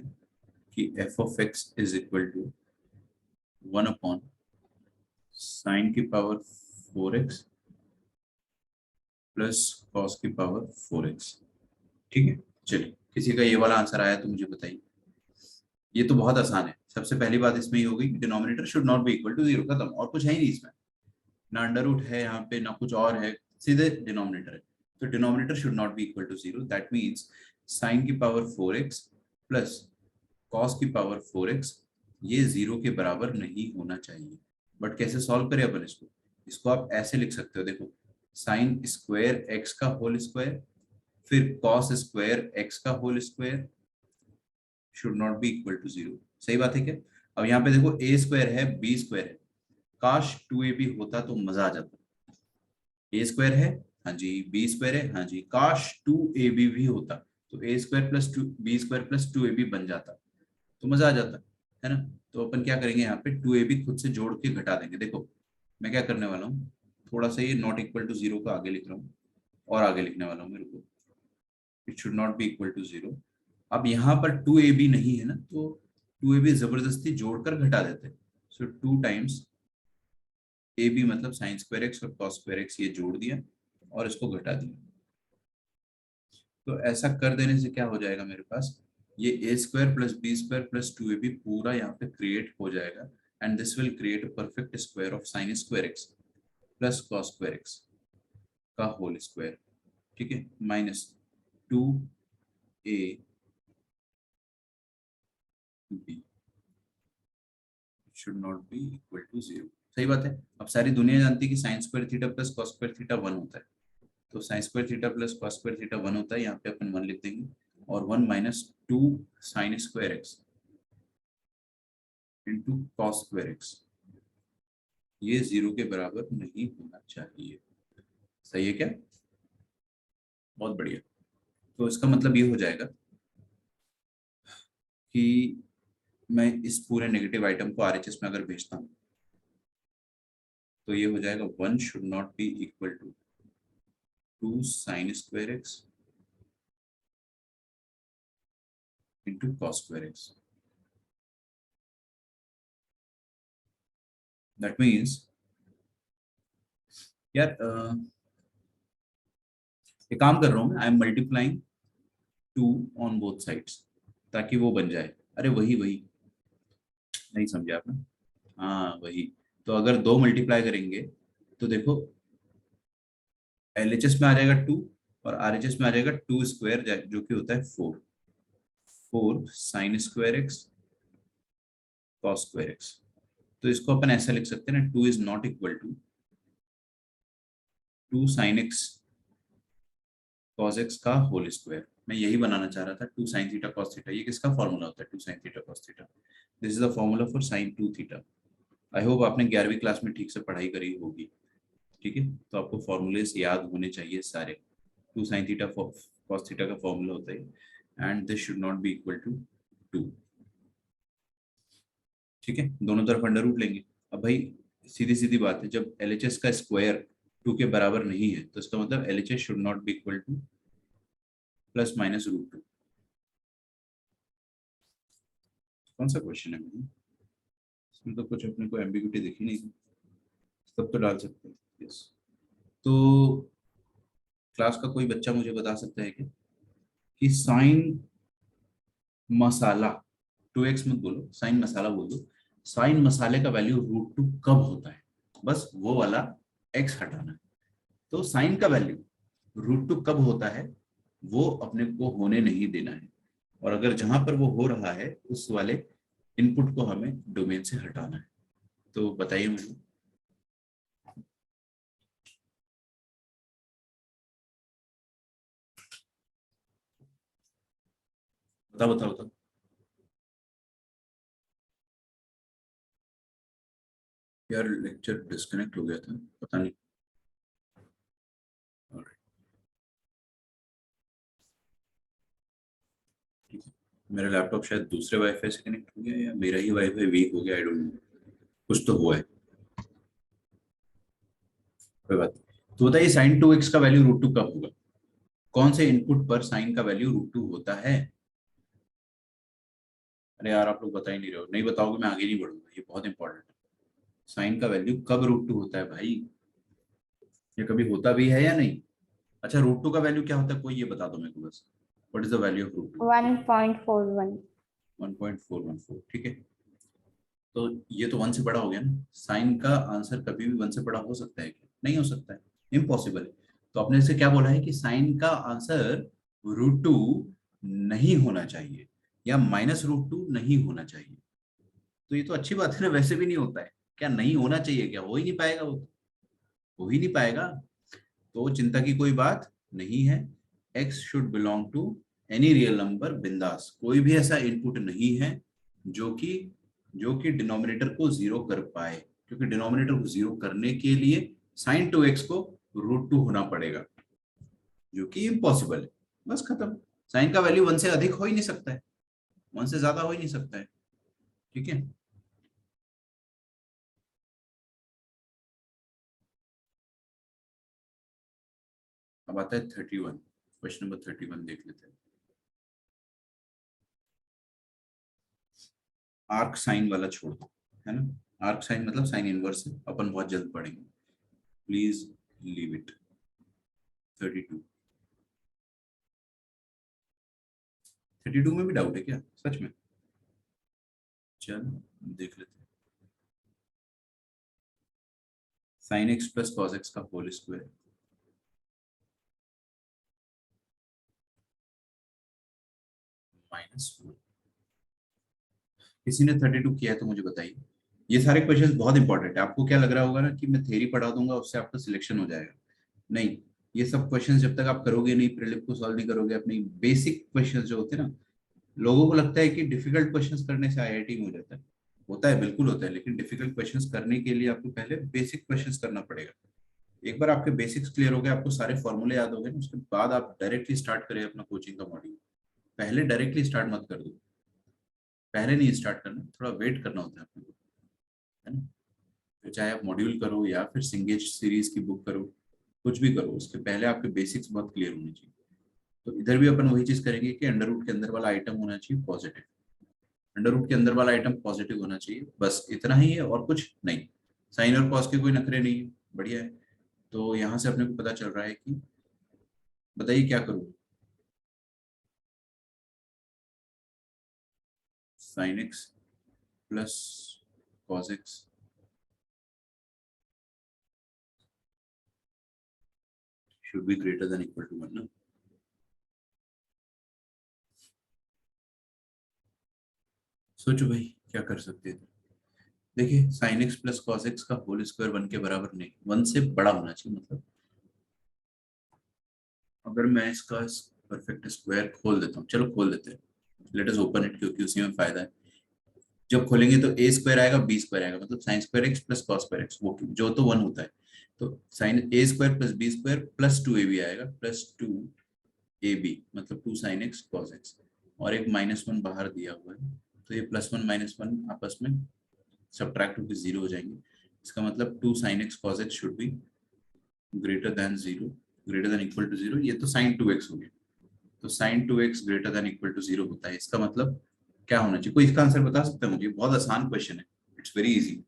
कि f of x is equal to one upon sine की पावर 4x प्लस कॉस की पावर 4x। ठीक है। चलिए, किसी का ये वाला आंसर आया तो मुझे बताइए। ये तो बहुत आसान है। सबसे पहली बात इसमें ये होगी कि denominator should not be equal to zero, खत्म, और कुछ है ही नहीं इसमें। ना अंडर रूट है यहाँ पे, ना कुछ और है, सीधे डिनोमिनेटर है। तो denominator should not be equal to zero, that means sine की पावर 4x प्लस कॉस की पावर 4x ये जीरो के बराबर नहीं होना चाहिए। बट कैसे सॉल्व करें अपन इसको? इसको आप ऐसे लिख सकते हो, देखो, साइन स्क्वायर x का होल स्क्वायर फिर कॉस स्क्वायर x का whole square should not be equal to zero. सही बात है क्या? अब यहाँ पे देखो a स्क्वायर है, b स्क्वायर है, काश 2ab होता तो मजा आ जाता। ए स्क्वायर है, हाँ जी, बी स्क्वायर है, हाँ जी, काश 2ab भी होता तो a square plus two b square plus 2ab बन जाता, तो मजा आ जाता है ना। तो अपन क्या करेंगे, यहाँ पे 2ab खुद से जोड़ के घटा देंगे। देखो मैं क्या करने वाला हूँ, थोड़ा सा ये नॉट इक्वल टू जीरो का आगे लिख रहा हूँ और आगे लिखने वाला हूँ मेरे को, it should not be equal to zero. अब यहाँ पर 2ab नहीं है ना, तो 2ab जबरदस्ती जोड़कर घटा देते हैं। सो 2 टाइम्स ए बी मतलब साइन स्क्वायर एक्स और कॉस स्क्वायर एक्स, ये जोड़ दिया और इसको घटा दिया। तो ऐसा कर देने से क्या हो जाएगा मेरे पास, ये a square plus b square plus 2ab पूरा यहाँ पे क्रिएट हो जाएगा and this will create a perfect square of sine square x plus cos square x का होल स्क्वायर, ठीक है, minus 2ab should not be equal to 0। सही बात है। अब सारी दुनिया जानती है कि sine square theta plus cos square theta 1 होता है, तो sine square theta plus cos square theta 1 होता है, यहाँ पे अपन 1 लिख देंगे और 1 minus 2 sine square x into cos square x, ये 0 के बराबर नहीं होना चाहिए। सही है क्या? बहुत बढ़िया। तो इसका मतलब ये हो जाएगा कि मैं इस पूरे नेगेटिव आइटम को आरएचएस में अगर भेजता हूँ तो ये हो जाएगा 1 should not be equal to 2 sine square x into cos square x. That means यार एक काम कर रहा हूँ मैं, I am multiplying 2 on both sides ताकि वो बन जाए। अरे वही वही नहीं समझे आपने? हाँ वही। तो अगर 2 मल्टीप्लाई करेंगे तो देखो एलएचएस में आ जाएगा 2 और आरएचएस में आ जाएगा 2 स्क्वायर जो कि होता है 4 sine square x cos square x. तो इसको अपन ऐसा लिख सकते हैं ना, 2 is not equal to 2 sine x cos x का होल स्क्वायर। मैं यही बनाना चाह रहा था, 2 साइन थीटा कॉस थीटा। ये किसका फॉर्मूला होता है? 2 sine theta cos theta. This is the formula for sine 2 theta. I hope आपने 11वीं क्लास में ठीक से पढ़ाई करी होगी, ठीक है? तो आपको फॉर्मूलेस याद होने चाहिए सारे। 2 साइन थीटा कॉस थीटा का फॉर्मूला होता है and this should not be equal to 2, ठीक है? दोनों तरफ अंडर रूट लेंगे। अब भाई सीधी सीधी बात है, जब एलएचएस का स्क्वायर 2 के बराबर नहीं है तो इसका मतलब LHS should not be equal to plus minus root 2। कौन सा क्वेश्चन है भाई? इसमें तो कुछ अपने को एम्बिग्यूटी दिखी नहीं, सब तो डाल सकते हैं। यस। तो क्लास का कोई बच्चा मुझे बता सकता है कि साइन मसाला 2x मत बोलो, साइन मसाला बोल दो। साइन मसाले का वैल्यू √2 कब होता है? बस वो वाला x हटाना है। तो साइन का वैल्यू √2 कब होता है वो अपने को होने नहीं देना है, और अगर जहां पर वो हो रहा है उस वाले इनपुट को हमें डोमेन से हटाना है। तो बताइए मुझे। बताओ बताओ बताओ। यार लेक्चर डिस्कनेक्ट हो गया था, पता नहीं। Alright, ठीक है। मेरा लैपटॉप शायद दूसरे वाईफाई से कनेक्ट हो गया या मेरा ही वाईफाई वीक हो गया, आई डोंट नो, कुछ तो हुआ है। कोई बात नहीं। तो बताइए साइन 2x का वैल्यू √2 कब होगा? कौन से इनपुट पर साइन का वैल्यू √2 होता है? अरे यार आप लोग बता ही नहीं रहे हो, नहीं बताओगे मैं आगे नहीं बढ़ूंगा, ये बहुत इंपॉर्टेंट है। साइन का वैल्यू कब √2 होता है भाई? ये कभी होता भी है या नहीं? अच्छा √2 का वैल्यू क्या होता है, कोई ये बता दो मेरे को बस। What is the value of √2? 1.41। 1.414, ठीक है। तो ये तो 1 से बड़ा हो गया ना। साइन का आंसर कभी भी 1 से बड़ा हो सकता है क्या? नहीं हो सकता है, इम्पॉसिबल है। तो आपने इसे क्या बोला है कि साइन का आंसर √2 नहीं होना चाहिए या -√2 नहीं होना चाहिए। तो ये तो अच्छी बात है ना, वैसे भी नहीं होता है। क्या नहीं होना चाहिए? क्या हो ही नहीं पाएगा? वो तो हो ही नहीं पाएगा। तो चिंता की कोई बात नहीं है। x should belong to any real number, बिंदास। कोई भी ऐसा इनपुट नहीं है जो कि डिनोमिनेटर को 0 कर पाए, क्योंकि डिनोमिनेटर को 0 करने के लिए साइन 2x को √2 होना पड़ेगा, जो कि इम्पॉसिबल है। बस खत्म। साइन का वैल्यू 1 से अधिक हो ही नहीं सकता है, 1 से ज्यादा हो ही नहीं सकता है, ठीक है? अब आता है 31, क्वेश्चन नंबर 31 देख लेते हैं। आर्क साइन वाला छोड़ दो, है ना? आर्क साइन मतलब साइन इनवर्स है, अपन बहुत जल्द पढ़ेंगे, प्लीज लीव इट। 32 32 में भी डाउट है क्या सच में? चल देख लेते हैं। Sine x plus cos x का होल स्क्वायर -4। किसी ने 32 किया है तो मुझे बताइए। ये सारे क्वेश्चंस बहुत इंपॉर्टेंट है। आपको क्या लग रहा होगा ना कि मैं थ्योरी पढ़ा दूंगा उससे आपका सिलेक्शन हो जाएगा, नहीं। ये सब क्वेश्चंस जब तक आप करोगे नहीं, प्रीलिम को सॉल्व नहीं करोगे, अपनी बेसिक क्वेश्चंस जो होते हैं ना, लोगों को लगता है कि डिफिकल्ट क्वेश्चंस करने से आईआईटी में हो जाता है। होता है, बिल्कुल होता है, लेकिन डिफिकल्ट क्वेश्चंस करने के लिए आपको पहले बेसिक क्वेश्चंस करना पड़ेगा। एक बार आपके बेसिक्स क्लियर हो गए, आपको सारे फॉर्मूले याद हो गए ना, उसके बाद आप डायरेक्टली स्टार्ट करें अपना कोचिंग का मॉड्यूल। पहले डायरेक्टली स्टार्ट मत कर दो, पहले नहीं स्टार्ट करना, थोड़ा वेट करना होता है अपने को, है ना। तो चाहे आप मॉड्यूल करो या फिर सिंगेज सीरीज की बुक करो, कुछ भी करो, उसके पहले आपके बेसिक्स बहुत क्लियर होने चाहिए। तो इधर भी अपन वही चीज करेंगे कि अंडर रूट के अंदर वाला आइटम होना चाहिए पॉजिटिव, अंडर रूट के अंदर वाला आइटम पॉजिटिव होना चाहिए, बस इतना ही है और कुछ नहीं। साइन और कॉस के कोई नखरे नहीं है, बढ़िया है। तो यहाँ से अपने को पता चल रहा है कि, बताइए क्या करूँ। Sine x plus cos x should be greater than equal to 1 ना। सोचो भाई क्या कर सकते हैं। देखिए sine x plus cos x का होल स्क्वायर 1 के बराबर नहीं, 1 से बड़ा होना चाहिए। मतलब अगर मैं इसका परफेक्ट स्क्वायर खोल देता हूँ, चलो खोल देते हैं, लेट अस ओपन इट, क्योंकि उसी में फायदा है। जब खोलेंगे तो ए स्क्वायर आएगा, बी स्क्वायर आएगा, मतलब sine square x plus cos square x, वो जो तो 1 होता है। तो sine a square plus b square plus 2ab आएगा, प्लस 2ab मतलब 2 साइन एक्स कॉस एक्स, और एक -1 बाहर दिया हुआ है, तो ये +1 -1 आपस में सब्ट्रैक्ट होकर 0 हो जाएंगे। इसका मतलब 2 sine x cos x should be greater than 0, greater than equal to 0। ये तो साइन 2x हो गया, तो sine 2x greater than equal to 0 होता है। इसका मतलब क्या होना चाहिए? कोई इसका आंसर बता सकता है मुझे? बहुत आसान क्वेश्चन है, it's very easy.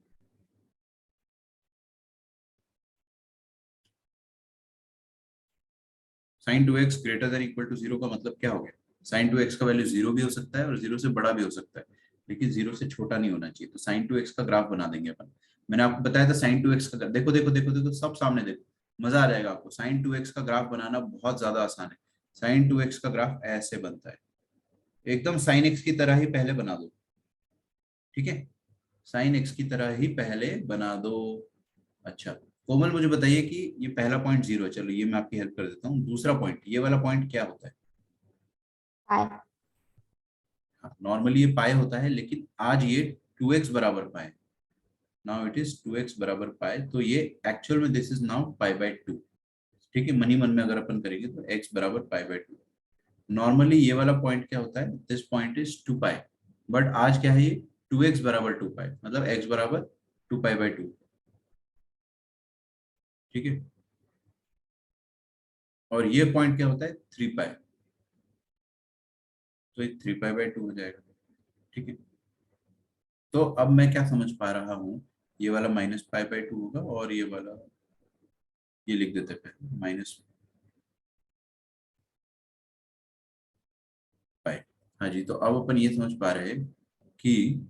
Sine 2x greater than equal to 0 का मतलब क्या हो गया? साइन 2x का वैल्यू 0 भी हो सकता है और 0 से बड़ा भी हो सकता है, लेकिन 0 से छोटा नहीं होना चाहिए। तो साइन 2x का ग्राफ बना देंगे अपन। मैंने आपको बताया था साइन 2x का, देखो देखो देखो देखो सब सामने देखो, मजा आ जाएगा आपको। साइन 2x का ग्राफ बनाना बहुत ज्यादा आसान है। साइन 2x का ग्राफ ऐसे बनता है, एकदम साइन x की तरह ही पहले बना दो, ठीक है। साइन x की तरह ही पहले बना दो। अच्छा कोमल मुझे बताइए कि ये पहला पॉइंट 0 है, चलो ये मैं आपकी हेल्प कर देता हूँ। दूसरा पॉइंट, ये वाला पॉइंट क्या होता है? पाई। नॉर्मली ये पाई होता है, लेकिन आज ये 2x बराबर पाई, नाउ इट इज 2x बराबर पाई, तो ये एक्चुअल में दिस इज नाउ π/2। ठीक है, मनी मन में अगर अपन करेंगे तो x बराबर π/2। नॉर्मली ये वाला पॉइंट क्या होता है? दिस पॉइंट इज 2π, बट आज क्या है ये 2x बराबर 2π, मतलब x बराबर 2π/2। ठीक है, और ये पॉइंट क्या होता है? 3π, तो ये 3π/2 हो जाएगा। ठीक है, तो अब मैं क्या समझ पा रहा हूँ, ये वाला -π/2 होगा और ये वाला, ये लिख देते हैं पहले माइनस पाई। हाँ जी, तो अब अपन ये समझ पा रहे हैं कि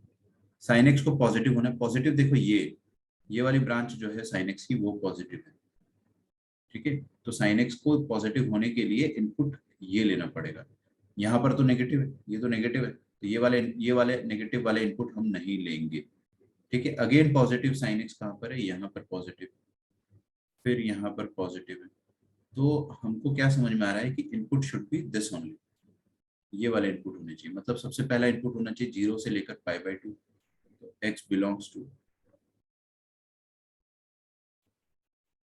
साइन एक्स को पॉजिटिव होना है। पॉजिटिव देखो, ये वाली ब्रांच जो है साइन एक्स की वो पॉजिटिव है। ठीक है, तो साइन एक्स को पॉजिटिव होने के लिए इनपुट ये लेना पड़ेगा। यहाँ पर तो नेगेटिव है, ये तो नेगेटिव है, तो ये वाले नेगेटिव वाले इनपुट हम नहीं लेंगे। ठीक है, अगेन पॉजिटिव साइन एक्स कहाँ पर है? यहाँ पर पॉजिटिव, फिर यहाँ पर पॉजिटिव है। तो हमको क्या समझ में आ रहा है कि input should be this only, ये वाले इनपुट होने चाहिए। मतलब सबसे पहला इनपुट होना चाहिए 0 से लेकर π/2, तो x belongs to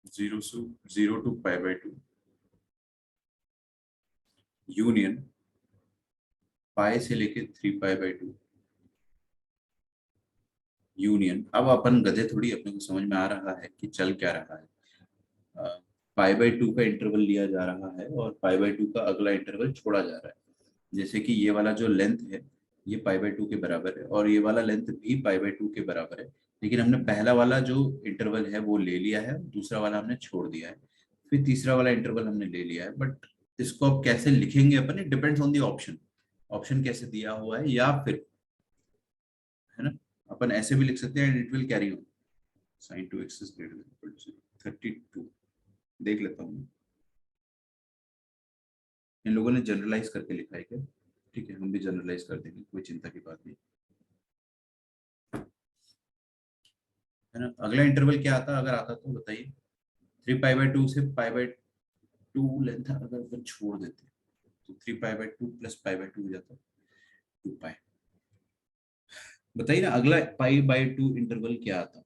0 to π/2 union pi से लेके 3π/2 यूनियन। अब अपन गधे थोड़ी, अपने को समझ में आ रहा है कि चल क्या रहा है। π/2 का इंटरवल लिया जा रहा है और π/2 का अगला इंटरवल छोड़ा जा रहा है। जैसे कि ये वाला जो लेंथ है ये π/2 के बराबर है और ये वाला लेंथ भी π/2 के बराबर है, लेकिन हमने पहला वाला जो इंटरवल है वो ले लिया है, दूसरा वाला हमने छोड़ दिया है, फिर तीसरा वाला इंटरवल हमने ले लिया है। बट इसको अब कैसे लिखेंगे अपन, it depends on the option, option कैसे दिया हुआ है, या फिर है ना अपन ऐसे भी लिख सकते हैं, it will carry on sin 2x is greater than equal to 32। देख लेता हूँ इन लोगों ने जनरलाइज करके लिखा है क्या, ठीक है हम भी जनरलाइज कर देंगे, कोई चिंता की बात नहीं है ना। अगला इंटरवल क्या आता, अगर आता तो बताइए। 3π/2 से π/2 लेंथ अगर अपन छोड़ देते तो 3π/2 प्लस π/2 हो जाता 2π। बताइए ना अगला π/2 इंटरवल क्या आता,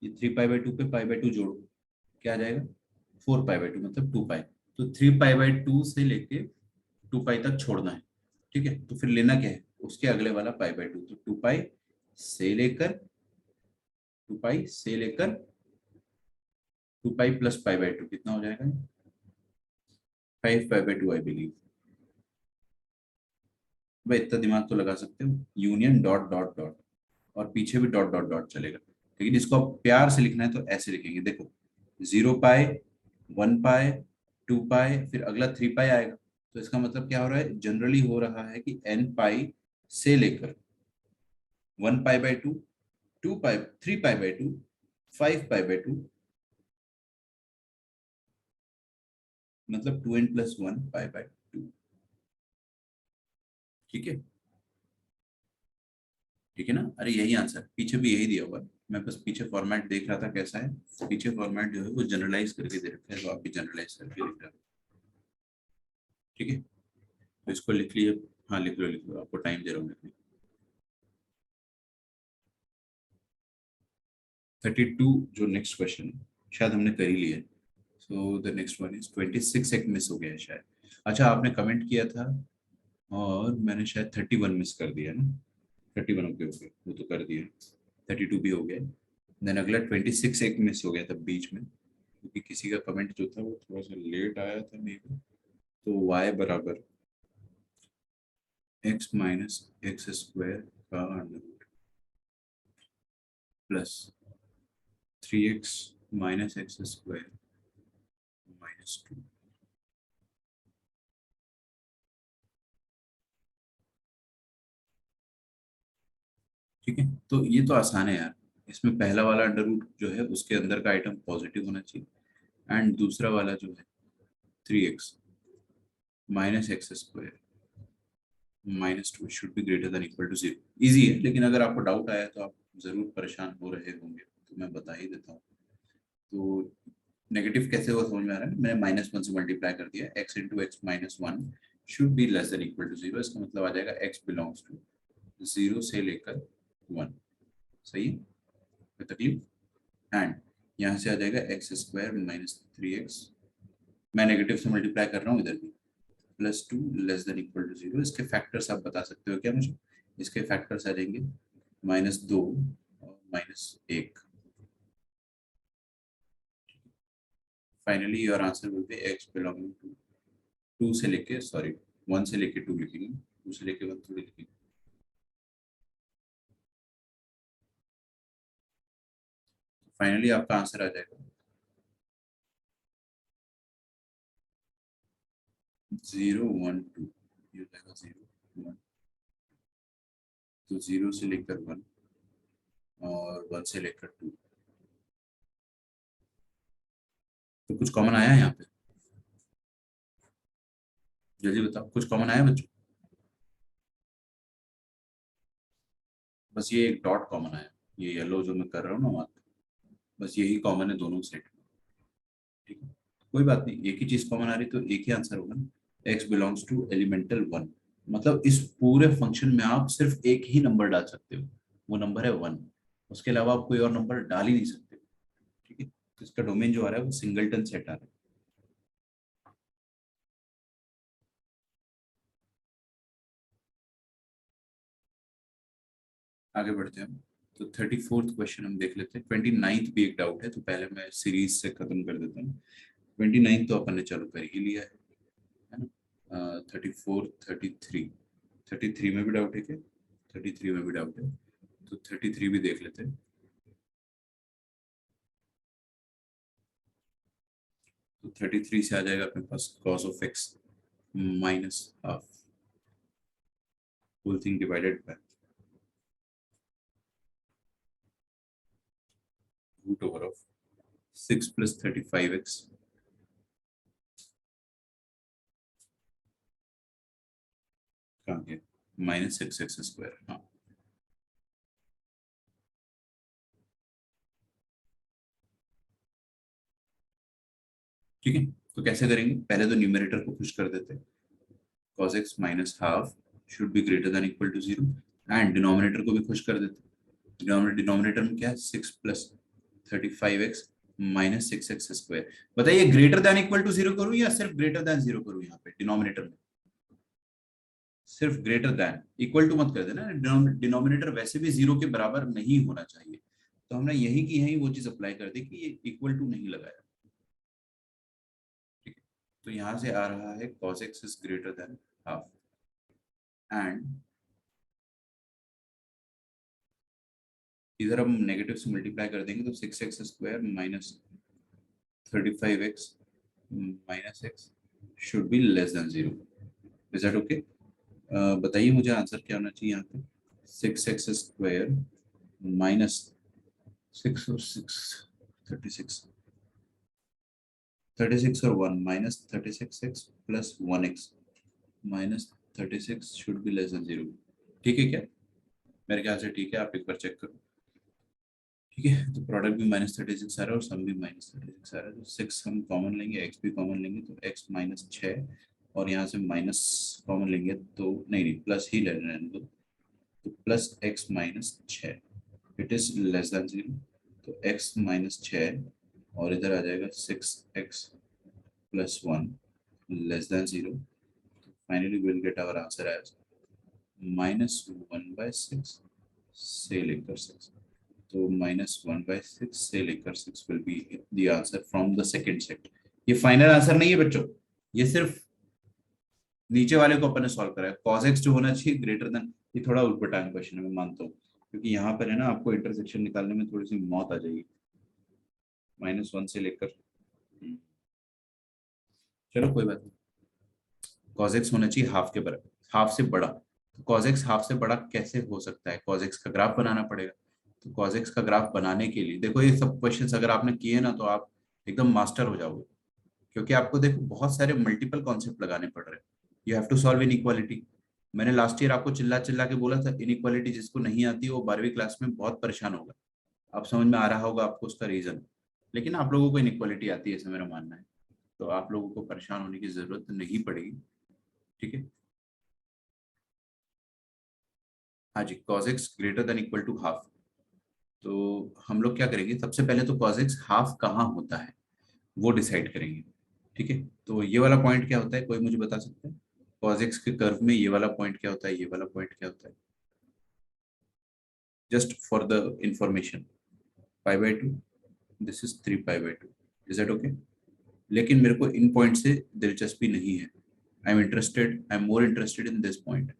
ये 3π/2 पे π/2 जोड़ो क्या आ जाएगा 4π/2 मतलब 2π। तो 3π/2 से लेके 2π तक छोड़ना है, ठीक है। तो फिर लेना क्या है उसके अगले वाला π/2, तो 2π से लेकर 2π से लेकर 2π प्लस π/2 कितना हो जाएगा 5π/2 आई बिलीव। भाई इतना दिमाग तो लगा सकते हो, यूनियन डॉट डॉट डॉट और पीछे भी डॉट डॉट डॉट चलेगा, लेकिन इसको आप प्यार से लिखना है तो ऐसे लिखेंगे देखो 0π 1π 2π फिर अगला 3π आएगा। तो इसका मतलब क्या हो रहा है, जनरली हो रहा है कि n π से लेकर 1π/2 2π 3π/2 5π/2 मतलब 2n + 1 π/2। ठीक है, ठीक है ना। अरे यही आंसर, पीछे भी यही दिया हुआ है, मैं बस पीछे फॉर्मेट देख रहा था कैसा है। पीछे फॉर्मेट जो है वो जनरलाइज करके दे रखा है, तो आप भी जनरलाइज करके लिख रहे हो, ठीक है। तो इसको लिख लिए, हाँ लिख लो आपको टाइम दे रहा हूँ लिखने। 32 जो नेक्स्ट क्वेश्चन शायद हमने कर ही लिया है। So the next one is 26 एक मिस हो गया है शायद। अच्छा आपने कमेंट किया था और मैंने शायद 31 मिस कर दिया ना। 31 ओके ओके वो तो कर दिया, 32 भी हो गया। देन अगला 26 एक मिस हो गया था बीच में, क्योंकि किसी का कमेंट जो था वो थोड़ा सा लेट आया था मे बी। तो y बराबर x माइनस एक्स स्क्वायर का under root plus 3x minus x square -2। ठीक है, तो ये तो आसान है यार। इसमें पहला वाला अंडर रूट जो है उसके अंदर का आइटम पॉजिटिव होना चाहिए, एंड दूसरा वाला जो है 3x minus x square -2 should be greater than equal to 0। Easy है, लेकिन अगर आपको डाउट आया तो आप जरूर परेशान हो रहे होंगे, तो मैं बता ही देता हूँ। तो नेगेटिव कैसे हुआ समझ में आ रहा है, मैंने -1 से मल्टीप्लाई कर दिया, x into x minus 1 should be less than equal to 0। इसका मतलब आ जाएगा x बिलोंग्स टू 0 से लेकर 1। सही है, कोई तकलीफ। एंड यहाँ से आ जाएगा एक्स स्क्वायर -3x, मैं नेगेटिव से मल्टीप्लाई कर रहा हूँ इधर भी, +2 लेस देन इक्वल टू 0। इसके फैक्टर्स आप बता सकते हो क्या मुझे, इसके फैक्टर्स आ जाएंगे -2 और -1। Finally your answer will be x belonging to 2 से लेके, सॉरी 1 से लेके 2 लिखेंगे, 2 से लेके 1 थोड़ी लिखेंगे। फाइनली आपका आंसर आ जाएगा 0 1 2, ये हो जाएगा 0 1, तो 0 से लेकर 1 और 1 से लेकर 2। तो कुछ कॉमन आया है यहाँ पे, जल्दी बताओ कुछ कॉमन आया बच्चों। बस ये एक डॉट कॉमन आया, ये येलो जो मैं कर रहा हूँ ना वहाँ पे, बस यही कॉमन है दोनों सेट में। ठीक है, कोई बात नहीं, एक ही चीज कॉमन आ रही तो एक ही आंसर होगा ना। x बिलोंग्स टू एलिमेंटल 1, मतलब इस पूरे फंक्शन में आप सिर्फ एक ही नंबर डाल सकते हो, वो नंबर है 1। उसके अलावा आप कोई और नंबर डाल ही नहीं सकते। ठीक है, तो इसका डोमेन जो आ रहा है वो सिंगलटन सेट आ रहा है। आगे बढ़ते हैं हम। तो 34th क्वेश्चन हम देख लेते हैं। 29th भी एक डाउट है, तो पहले मैं सीरीज से खत्म कर देता हूँ। 29 तो अपन ने चालू कर ही लिया है ना। 34 33 में भी डाउट है क्या, 33 में भी डाउट है, तो 33 भी देख लेते हैं। तो 33 से आ जाएगा अपने पास cos of x minus half whole thing divided by root over of 6 plus 35x कहाँ गया माइनस 6x स्क्वायर। हाँ ठीक है, तो कैसे करेंगे, पहले तो न्यूमरेटर को पुश कर देते हैं, cos x minus half should be greater than equal to 0 and denominator को भी खुश कर देते हैं। डिनोमिनेटर में क्या है 6 plus 35x minus 6x square. बताइए ग्रेटर देन इक्वल टू 0 करूं या सिर्फ ग्रेटर देन 0 करूं, यहाँ पे डिनोमिनेटर में सिर्फ ग्रेटर देन, इक्वल टू मत कर देना, डिनोमिनेटर वैसे भी 0 के बराबर नहीं होना चाहिए, तो हमने यही की यही वो चीज अप्लाई कर दी कि ये इक्वल टू नहीं लगाया। ठीक है, तो यहां से आ रहा है cos x is greater than half and इधर हम नेगेटिव से मल्टीप्लाई कर देंगे तो 6x square minus 35x minus x should be less than 0। Is that okay? बताइए मुझे आंसर क्या होना चाहिए यहाँ पे, 6x स्क्वायर माइनस 6 और 6 36 और 1 minus 36x plus 1x minus 36 should be less than 0। ठीक है क्या? मेरे ख्याल से ठीक है, आप एक बार चेक करो। ठीक है, तो प्रोडक्ट भी माइनस 36 आ रहा है और सम भी माइनस 36 आ रहा है, तो 6 हम कॉमन लेंगे, x भी कॉमन लेंगे तो x माइनस 6 और यहाँ से माइनस कॉमन लेंगे तो नहीं प्लस ही लेना दो, तो plus x minus 6 it is less than 0, तो x माइनस 6 और इधर आ जाएगा 6x plus 1 less than 0। Finally will get our answer as -1/6 से लेकर 6, तो -1/6 से लेकर 6 will be the answer from the second set. ये फाइनल आंसर नहीं है बच्चों, ये सिर्फ नीचे वाले को अपन ने सॉल्व करा है। cos x जो होना चाहिए ग्रेटर देन, ये थोड़ा उल्टा क्वेश्चन है मैं मानता हूँ, क्योंकि यहाँ पर है ना आपको इंटरसेक्शन निकालने में थोड़ी सी मौत आ जाएगी, -1 से लेकर चलो कोई बात नहीं। cos x होना चाहिए हाफ के बराबर, हाफ से बड़ा, तो cos x हाफ से बड़ा कैसे हो सकता है, cos x का ग्राफ बनाना पड़ेगा। तो cos x का ग्राफ बनाने के लिए देखो ये सब क्वेश्चंस अगर आपने किए ना तो आप एकदम मास्टर हो जाओगे, क्योंकि आपको देखो बहुत सारे मल्टीपल कॉन्सेप्ट लगाने पड़ रहे हैं। You have to solve inequality. मैंने लास्ट ईयर आपको चिल्ला चिल्ला के बोला था इनइक्वालिटी जिसको नहीं आती वो 12वीं क्लास में बहुत परेशान होगा। अब समझ में आ रहा होगा आपको उसका रीजन, लेकिन आप लोगों को इनइक्वालिटी आती है ऐसा मेरा मानना है, तो आप लोगों को परेशान होने की जरूरत नहीं पड़ेगी। ठीक है, हाँ जी, cos x greater than equal to half, तो हम लोग क्या करेंगे, सबसे पहले तो cos x हाफ कहाँ होता है वो डिसाइड करेंगे। ठीक है, तो ये वाला पॉइंट क्या होता है, कोई मुझे बता सकता है cos x के कर्व में ये वाला पॉइंट क्या होता है, ये वाला पॉइंट क्या होता है, just for the information. π/2, this is 3π/2, is that okay? लेकिन मेरे को इन पॉइंट से दिलचस्पी नहीं है, I am more interested in this point.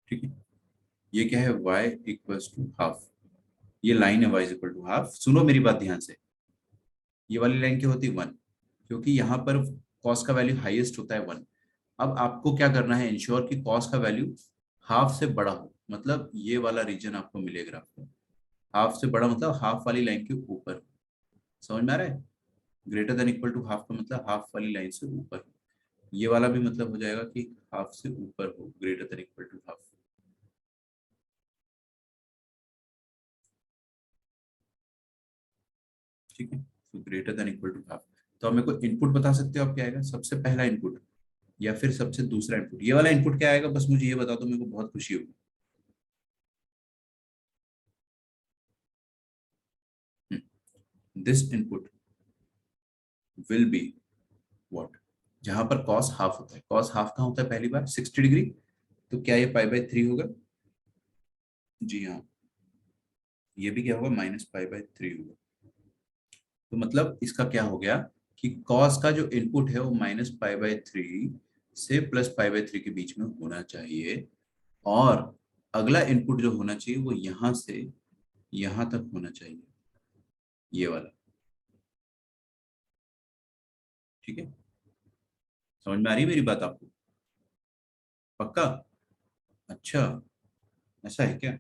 ठीक है, ये क्या है y इक्वल्स टू हाफ, ये लाइन है y इक्वल टू हाफ। सुनो मेरी बात ध्यान से, ये वाली लाइन क्या होती है 1, क्योंकि यहाँ पर cos का वैल्यू हाईएस्ट होता है 1। अब आपको क्या करना है, इंश्योर कि cos का वैल्यू हाफ से बड़ा हो, मतलब ये वाला रीजन आपको मिलेगा ग्राफ में, हाफ से बड़ा मतलब हाफ वाली लाइन के ऊपर। समझ में आ रहा है? Greater than equal to half का मतलब हाफ वाली लाइन से ऊपर, ये वाला भी मतलब हो जाएगा कि हाफ से ऊपर हो, greater than equal to half. ठीक है, तो greater than equal to half. तो आप मेरे को इनपुट बता सकते हो आप क्या आएगा, सबसे पहला इनपुट या फिर सबसे दूसरा इनपुट, ये वाला इनपुट क्या आएगा, बस मुझे ये बता दो, मेरे को बहुत खुशी होगी। This input will be what, जहां पर cos हाफ होता है, cos हाफ कहाँ होता है पहली बार 60 डिग्री, तो क्या ये π/3 होगा? जी हाँ, ये भी क्या होगा -π/3 होगा। तो मतलब इसका क्या हो गया कि cos का जो इनपुट है वो -π/3 से +π/3 के बीच में होना चाहिए, और अगला इनपुट जो होना चाहिए वो यहां से यहां तक होना चाहिए, ये वाला। ठीक है, समझ में आ रही है मेरी बात आपको? पक्का? अच्छा, ऐसा है क्या?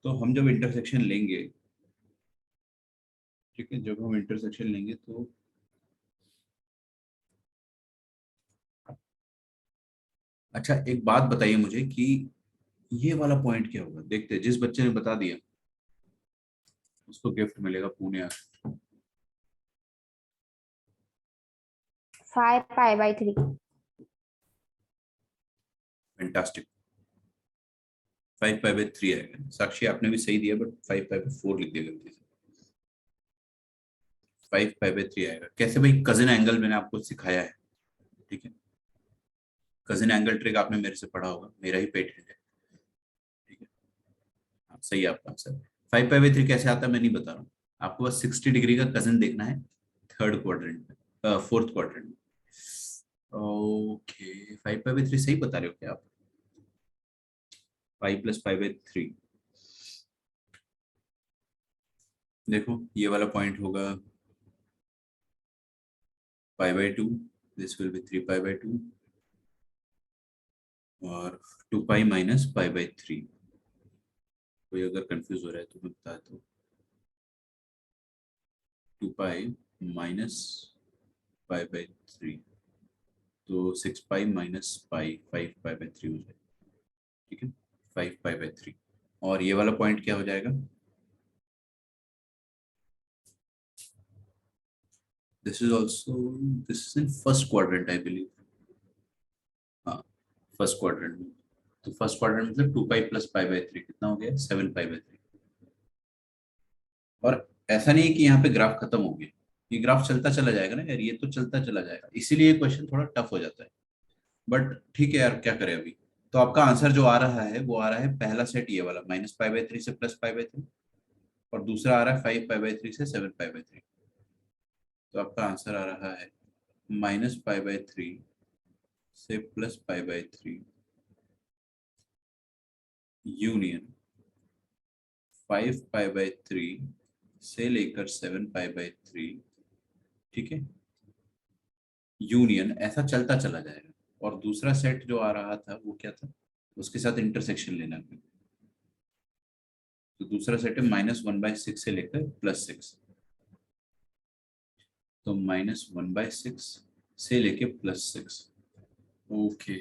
तो हम जब इंटरसेक्शन लेंगे, ठीक है, जब हम इंटरसेक्शन लेंगे तो अच्छा एक बात बताइए मुझे कि ये वाला पॉइंट क्या होगा। देखते हैं, जिस बच्चे ने बता दिया उसको गिफ्ट मिलेगा Pune. 5 pi by 3। Fantastic. 5 pi by 3 आएगा। साक्षी आपने भी सही दिया, बट 5 पाई बाई 4 लिख दिया गलती से। 5 पाई बाई 3 आएगा। कैसे भाई? कजिन एंगल मैंने आपको सिखाया है, ठीक है। कजिन एंगल ट्रिक आपने मेरे से पढ़ा होगा, मेरा ही पेटेंट है, ठीक है। हाँ, सही है आपका आंसर। 5 पाई बाई 3 कैसे आता है मैं नहीं बता रहा हूँ, आपको बस 60 डिग्री का कजिन देखना है थर्ड क्वाड्रेंट में, फोर्थ क्वाड्रेंट में। ओके, 5 पाई बाई 3 सही बता रहे हो क्या आप? 5 प्लस पाई बाई 3, देखो ये वाला पॉइंट होगा pi by 2, this will be 3 pi by 2, और 2 पाई माइनस पाई बाई 3। कोई अगर कंफ्यूज हो रहा है तो मैं बता दूं, 2 पाई माइनस पाई बाई 3, तो 6 pi minus pi, 5 pi by 3 हो जाएगा, ठीक है। 5 पाई बाई 3, और ये वाला पॉइंट क्या हो जाएगा? This is also, this is in first quadrant I believe. हाँ, फर्स्ट क्वाड्रेंट में। तो फर्स्ट क्वाड्रेंट मतलब 2 पाई प्लस पाई बाई 3 कितना हो गया? 7 पाई बाई 3। और ऐसा नहीं है कि यहाँ पे ग्राफ खत्म हो गया, ये ग्राफ चलता चला जाएगा ना यार, ये तो चलता चला जाएगा, इसीलिए क्वेश्चन थोड़ा टफ हो जाता है। बट ठीक है यार, क्या करें अभी। तो आपका आंसर जो आ रहा है वो आ रहा है पहला सेट ये वाला, माइनस पाई बाई 3 से प्लस पाई बाई 3, और दूसरा आ रहा है 5 पाई बाई 3 से 7 पाई बाई 3। तो आपका आंसर आ रहा है माइनस पाई बाई 3 से plus pi by 3 union 5 pi by 3 से लेकर 7 पाई बाई 3, ठीक है, यूनियन ऐसा चलता चला जाएगा। और दूसरा सेट जो आ रहा था वो क्या था? उसके साथ इंटरसेक्शन लेना है। तो दूसरा सेट है -1/6 से लेकर +6, तो -1/6 से लेके +6। ओके,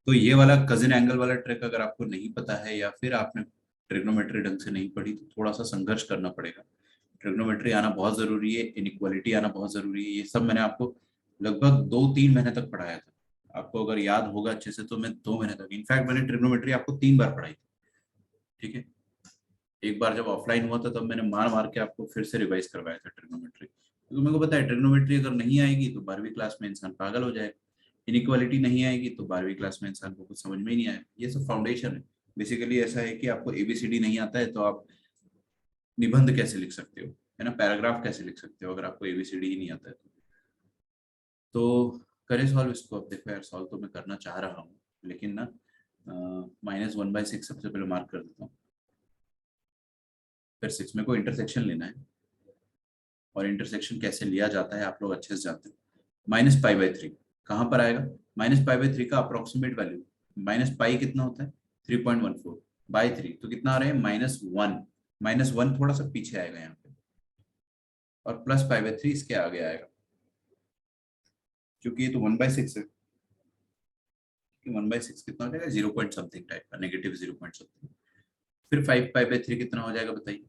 तो ये वाला कजिन एंगल वाला ट्रिक अगर आपको नहीं पता है, या फिर आपने ट्रिग्नोमेट्री ढंग से नहीं पढ़ी, तो थोड़ा सा संघर्ष करना पड़ेगा। ट्रिग्नोमेट्री आना बहुत जरूरी है, इनइक्वालिटी आना बहुत जरूरी है। ये सब मैंने आपको लगभग 2-3 महीने तक पढ़ाया था। आपको अगर याद होगा अच्छे से तो मैं 2 महीने तक, इनफैक्ट मैंने ट्रिग्नोमेट्री आपको 3 बार पढ़ाई थी, ठीक है। एक बार जब ऑफलाइन हुआ था तब मैंने मार मार के आपको फिर से रिवाइज करवाया था ट्रिग्नोमेट्री, क्योंकि मेरे को पता है ट्रिग्नोमेट्री अगर नहीं आएगी तो 12वीं क्लास में इंसान पागल हो जाएगा। इनइक्वालिटी नहीं आएगी तो 12वीं क्लास में इंसान को कुछ समझ में ही नहीं आएगा। ये सब फाउंडेशन है। बेसिकली ऐसा है कि आपको एबीसीडी नहीं आता है तो आप निबंध कैसे लिख सकते हो, है ना, पैराग्राफ कैसे लिख सकते हो अगर आपको एबीसीडी ही नहीं आता है तो करें सॉल्व इसको। अब देखो यार, सॉल्व तो मैं करना चाह रहा हूँ, लेकिन ना -1/6 सबसे पहले मार्क कर देता हूँ, फिर 6 में को इंटरसेक्शन लेना है, और इंटरसेक्शन कैसे लिया जाता है आप लोग अच्छे से जानते हैं। -पाई/3 कहाँ पर आएगा? -पाई/3 का अप्रोक्सीमेट वैल्यू, माइनस पाई कितना होता है? 3.14/3, तो कितना आ रहा है? -1। -1 थोड़ा सा पीछे आएगा यहाँ पे, और +पाई/3 इसके आगे आएगा, क्योंकि ये तो 1/6 है। 1/6 कितना हो जाएगा? 0 पॉइंट समथिंग टाइप का, -0 पॉइंट समथिंग। फिर 5 पाई/3 कितना हो जाएगा बताइए?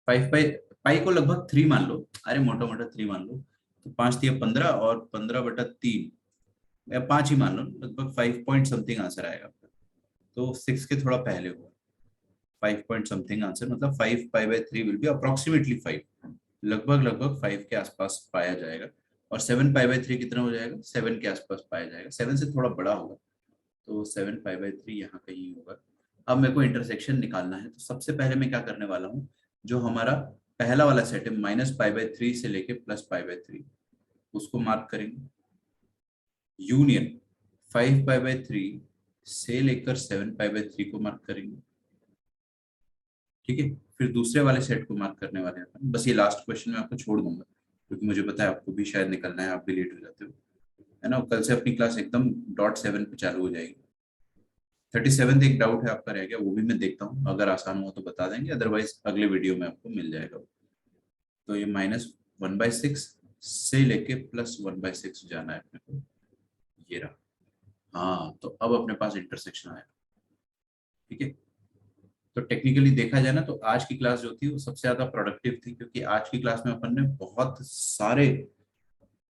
5 पाई को लगभग 3 मान लो, अरे मोटा मोटा 3 मान लो, तो 5×3 = 15, और 15/3 या 5 ही मान लो, लगभग 5 पॉइंट समथिंग आंसर आएगा आपका। तो 6 के थोड़ा पहले हुआ, 5 पॉइंट समथिंग आंसर, मतलब 5 पाई/3 विल बी अप्रोक्सीमेटली 5, लगभग लगभग 5 के आसपास पाया जाएगा। और 7 पाई/3 कितना हो जाएगा? 7 के आसपास पाया जाएगा, 7 से थोड़ा बड़ा होगा, तो 7 पाई/3 यहाँ कहीं होगा। अब मेरे को इंटरसेक्शन निकालना है, तो सबसे पहले मैं क्या करने वाला हूँ, जो हमारा पहला वाला सेट है -पाई/3 से लेके +पाई/3, उसको मार्क करेंगे, यूनियन 5 पाई/3 से लेकर 7π/3 को मार्क करेंगे, ठीक है। फिर दूसरे वाले सेट को मार्क करने वाले हैं अपन। बस ये लास्ट क्वेश्चन मैं आपको छोड़ दूंगा क्योंकि मुझे पता है आपको भी शायद निकलना है, आप भी लेट हो जाते हो, है ना। कल से अपनी क्लास एकदम .7 पे चालू हो जाएगी। 37 एक डाउट है आपका रह गया, वो भी मैं देखता हूँ, अगर आसान हो तो बता देंगे, अदरवाइज अगले वीडियो में आपको मिल जाएगा। तो ये -1/6 से लेके +1/6 जाना है अपने को, ये रहा। हाँ, तो अब अपने पास इंटरसेक्शन आया, ठीक है। तो टेक्निकली देखा जाए ना तो आज की क्लास जो थी वो सबसे ज्यादा प्रोडक्टिव थी, क्योंकि आज की क्लास में अपन ने बहुत सारे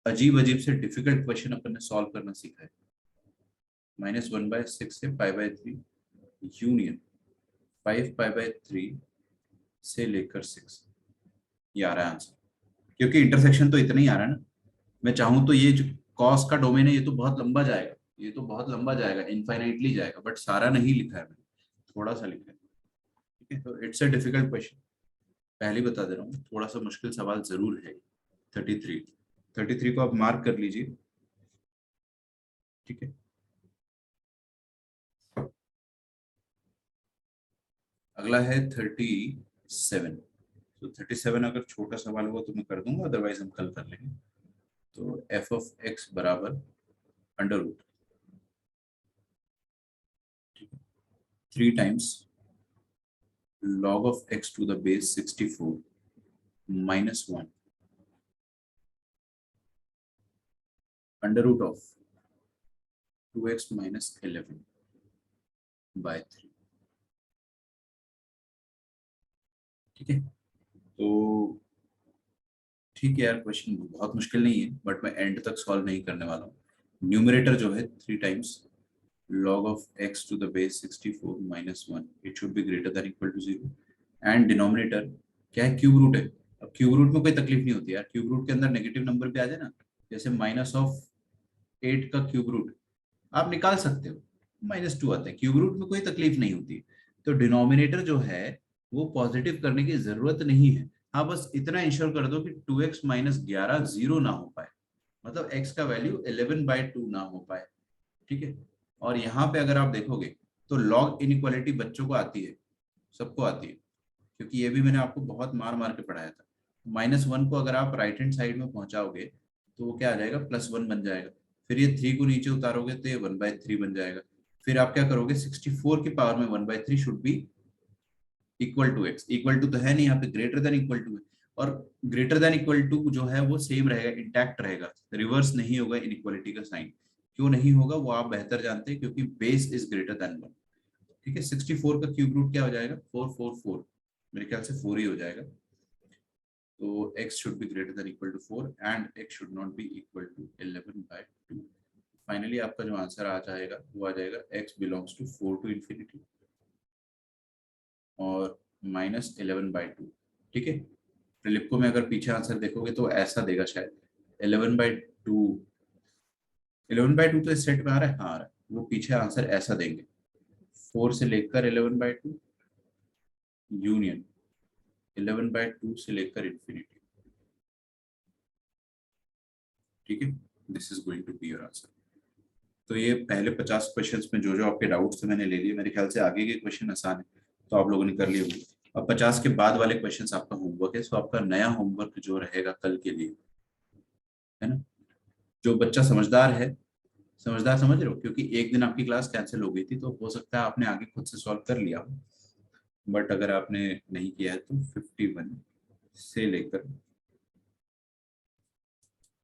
अजीब अजीब से डिफिकल्ट क्वेश्चन अपन ने सॉल्व करना सीखा है। -1/6 से π/3 यूनियन 5π/3 से लेकर 6, ये आ रहा है आंसर। क्योंकि इंटरसेक्शन तो इतना ही आ रहा है ना, मैं चाहूं तो ये जो कॉस का डोमेन है ये तो बहुत लंबा जाएगा, ये तो बहुत लंबा जाएगा, इनफाइनाइटली जाएगा, बट सारा नहीं लिखा है मैंने, थोड़ा सा लिखा है, ठीक है। तो इट्स अ डिफिकल्ट क्वेश्चन, पहले ही बता दे रहा हूँ, थोड़ा सा मुश्किल सवाल जरूर है। 33 को आप मार्क कर लीजिए, ठीक है। अगला है 37। तो 37 अगर छोटा सवाल हुआ तो मैं कर दूंगा, अदरवाइज हम कल कर लेंगे। तो f(x) बराबर √ 3 times log of x to the base 64 minus 1 √ 2x minus 11/3, ठीक है। तो ठीक है यार, क्वेश्चन बहुत मुश्किल नहीं है, बट मैं एंड तक सॉल्व नहीं करने वाला हूँ। न्यूमरेटर जो है 3 times log of x to the base 64 minus 1, it should be greater than equal to 0, and denominator क्या है, क्यूब रूट है। अब क्यूब रूट में कोई तकलीफ नहीं होती यार, क्यूब रूट के अंदर नेगेटिव नंबर भी आ जाए ना, जैसे -8 का क्यूब रूट आप निकाल सकते हो, -2 आता है, क्यूब रूट में कोई तकलीफ नहीं होती। तो डिनोमिनेटर जो है वो पॉजिटिव करने की जरूरत नहीं है। हाँ, बस इतना इंश्योर कर दो कि 2x - 11 0 ना हो पाए, मतलब x का वैल्यू 11/2 ना हो पाए, ठीक है। और यहाँ पे अगर आप देखोगे तो लॉग इनइक्वालिटी बच्चों को आती है, सबको आती है, क्योंकि ये भी मैंने आपको बहुत मार मार के पढ़ाया था। -1 को अगर आप राइट हैंड साइड में पहुंचाओगे तो वो क्या आ जाएगा, +1 बन जाएगा। फिर ये 3 को नीचे उतारोगे तो ये 1/3 बन जाएगा। फिर आप क्या करोगे, 64 की पावर में 1/3 should be equal to x, equal to तो है नहीं यहाँ पे, ग्रेटर देन इक्वल टू है, और ग्रेटर देन इक्वल टू जो है वो सेम रहेगा, इंटैक्ट रहेगा, रिवर्स नहीं होगा इनइक्वालिटी का साइन। क्यों नहीं होगा वो आप बेहतर जानते हैं, क्योंकि बेस इज ग्रेटर देन 1, ठीक है। 64 का क्यूब रूट क्या हो जाएगा, 444, मेरे ख्याल से 4 ही हो जाएगा। तो x should be greater than equal to 4 and x should not be equal to 11/2। Finally आपका जो आंसर आ जाएगा वो आ जाएगा x belongs to 4 to infinity और -11/2, ठीक है। प्रिलिप में अगर पीछे आंसर देखोगे तो ऐसा देगा शायद 11/2। 11/2 तो इस सेट में आ रहा है, हाँ आ रहा है, वो पीछे आंसर ऐसा देंगे 4 से लेकर 11/2 यूनियन 11/2 से लेकर इंफिनिटी, ठीक है। This is going to be your answer. तो ये पहले 50 क्वेश्चंस में जो जो आपके डाउट्स थे मैंने ले लिए, मेरे ख्याल से आगे के क्वेश्चन आसान है तो आप लोगों ने कर लिए होंगे। अब 50 के बाद वाले क्वेश्चंस आपका होमवर्क है, सो आपका नया होमवर्क जो रहेगा कल के लिए, है ना। जो बच्चा समझदार है, समझदार समझ रहे हो, क्योंकि एक दिन आपकी क्लास कैंसिल हो गई थी तो हो सकता है आपने आगे खुद से सॉल्व कर लिया हो, बट अगर आपने नहीं किया है तो 51 से लेकर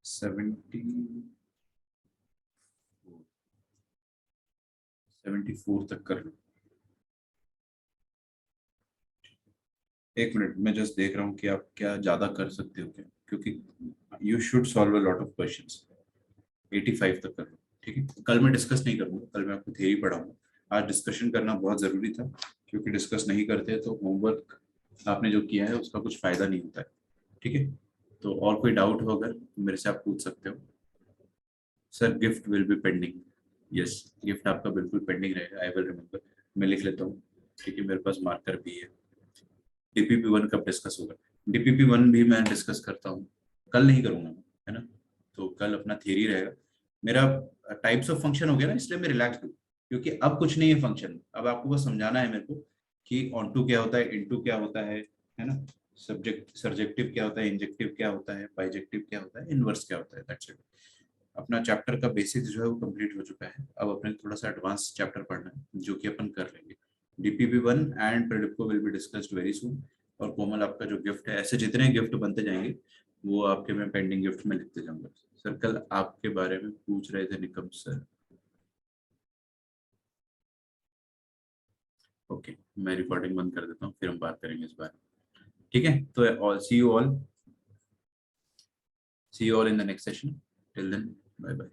74 तक कर लो। एक मिनट, मैं जस्ट देख रहा हूँ कि आप क्या ज्यादा कर सकते हो क्या, क्योंकि you should solve a lot of questions. 85 तक कर लो, ठीक है। कल मैं डिस्कस नहीं करूंगा, कल मैं आपको थ्योरी पढ़ाऊंगा। आज डिस्कशन करना बहुत जरूरी था, क्योंकि डिस्कस नहीं करते तो होमवर्क आपने जो किया है उसका कुछ फायदा नहीं होता है, ठीक है। तो और कोई डाउट हो अगर तो मेरे से आप पूछ सकते हो। Sir gift will be pending, yes, gift आपका बिल्कुल पेंडिंग रहेगा, आई विल रिमेम्बर। मैं लिख लेता हूँ, ठीक है, मेरे पास मार्कर भी है। DPP1 कब डिस्कस होगा, DPP1 भी मैं डिस्कस करता हूँ, कल नहीं करूंगा, है ना। तो कल अपना थियरी रहेगा मेरा। टाइप्स ऑफ फंक्शन हो गया ना, इसलिए मैं रिलैक्स हूँ, क्योंकि अब कुछ नहीं है फंक्शन, अब आपको बस समझाना है मेरे को कि ऑन टू क्या होता है, इनटू क्या होता है ना, सब्जेक्ट सर्जेक्टिव क्या होता है, इंजेक्टिव क्या होता है, बाइजेक्टिव क्या होता है, इनवर्स क्या होता है, दैट्स इट। अपना चैप्टर का बेसिक्स जो है वो कंप्लीट हो चुका है, अब अपने थोड़ा सा एडवांस चैप्टर पढ़ना है जो कि अपन कर लेंगे। DPP1 एंड प्रेडिप्को will be discussed very soon. और कोमल आपका जो गिफ्ट है, ऐसे जितने गिफ्ट बनते जाएंगे वो आपके मैं पेंडिंग गिफ्ट में लिखते जाऊंगा। सर कल आपके बारे में पूछ रहे थे निकम सर। ओके, मैं रिकॉर्डिंग बंद कर देता हूँ, फिर हम बात करेंगे इस बारे में। ठीक है, तो all see you all in the next session. Till then bye bye.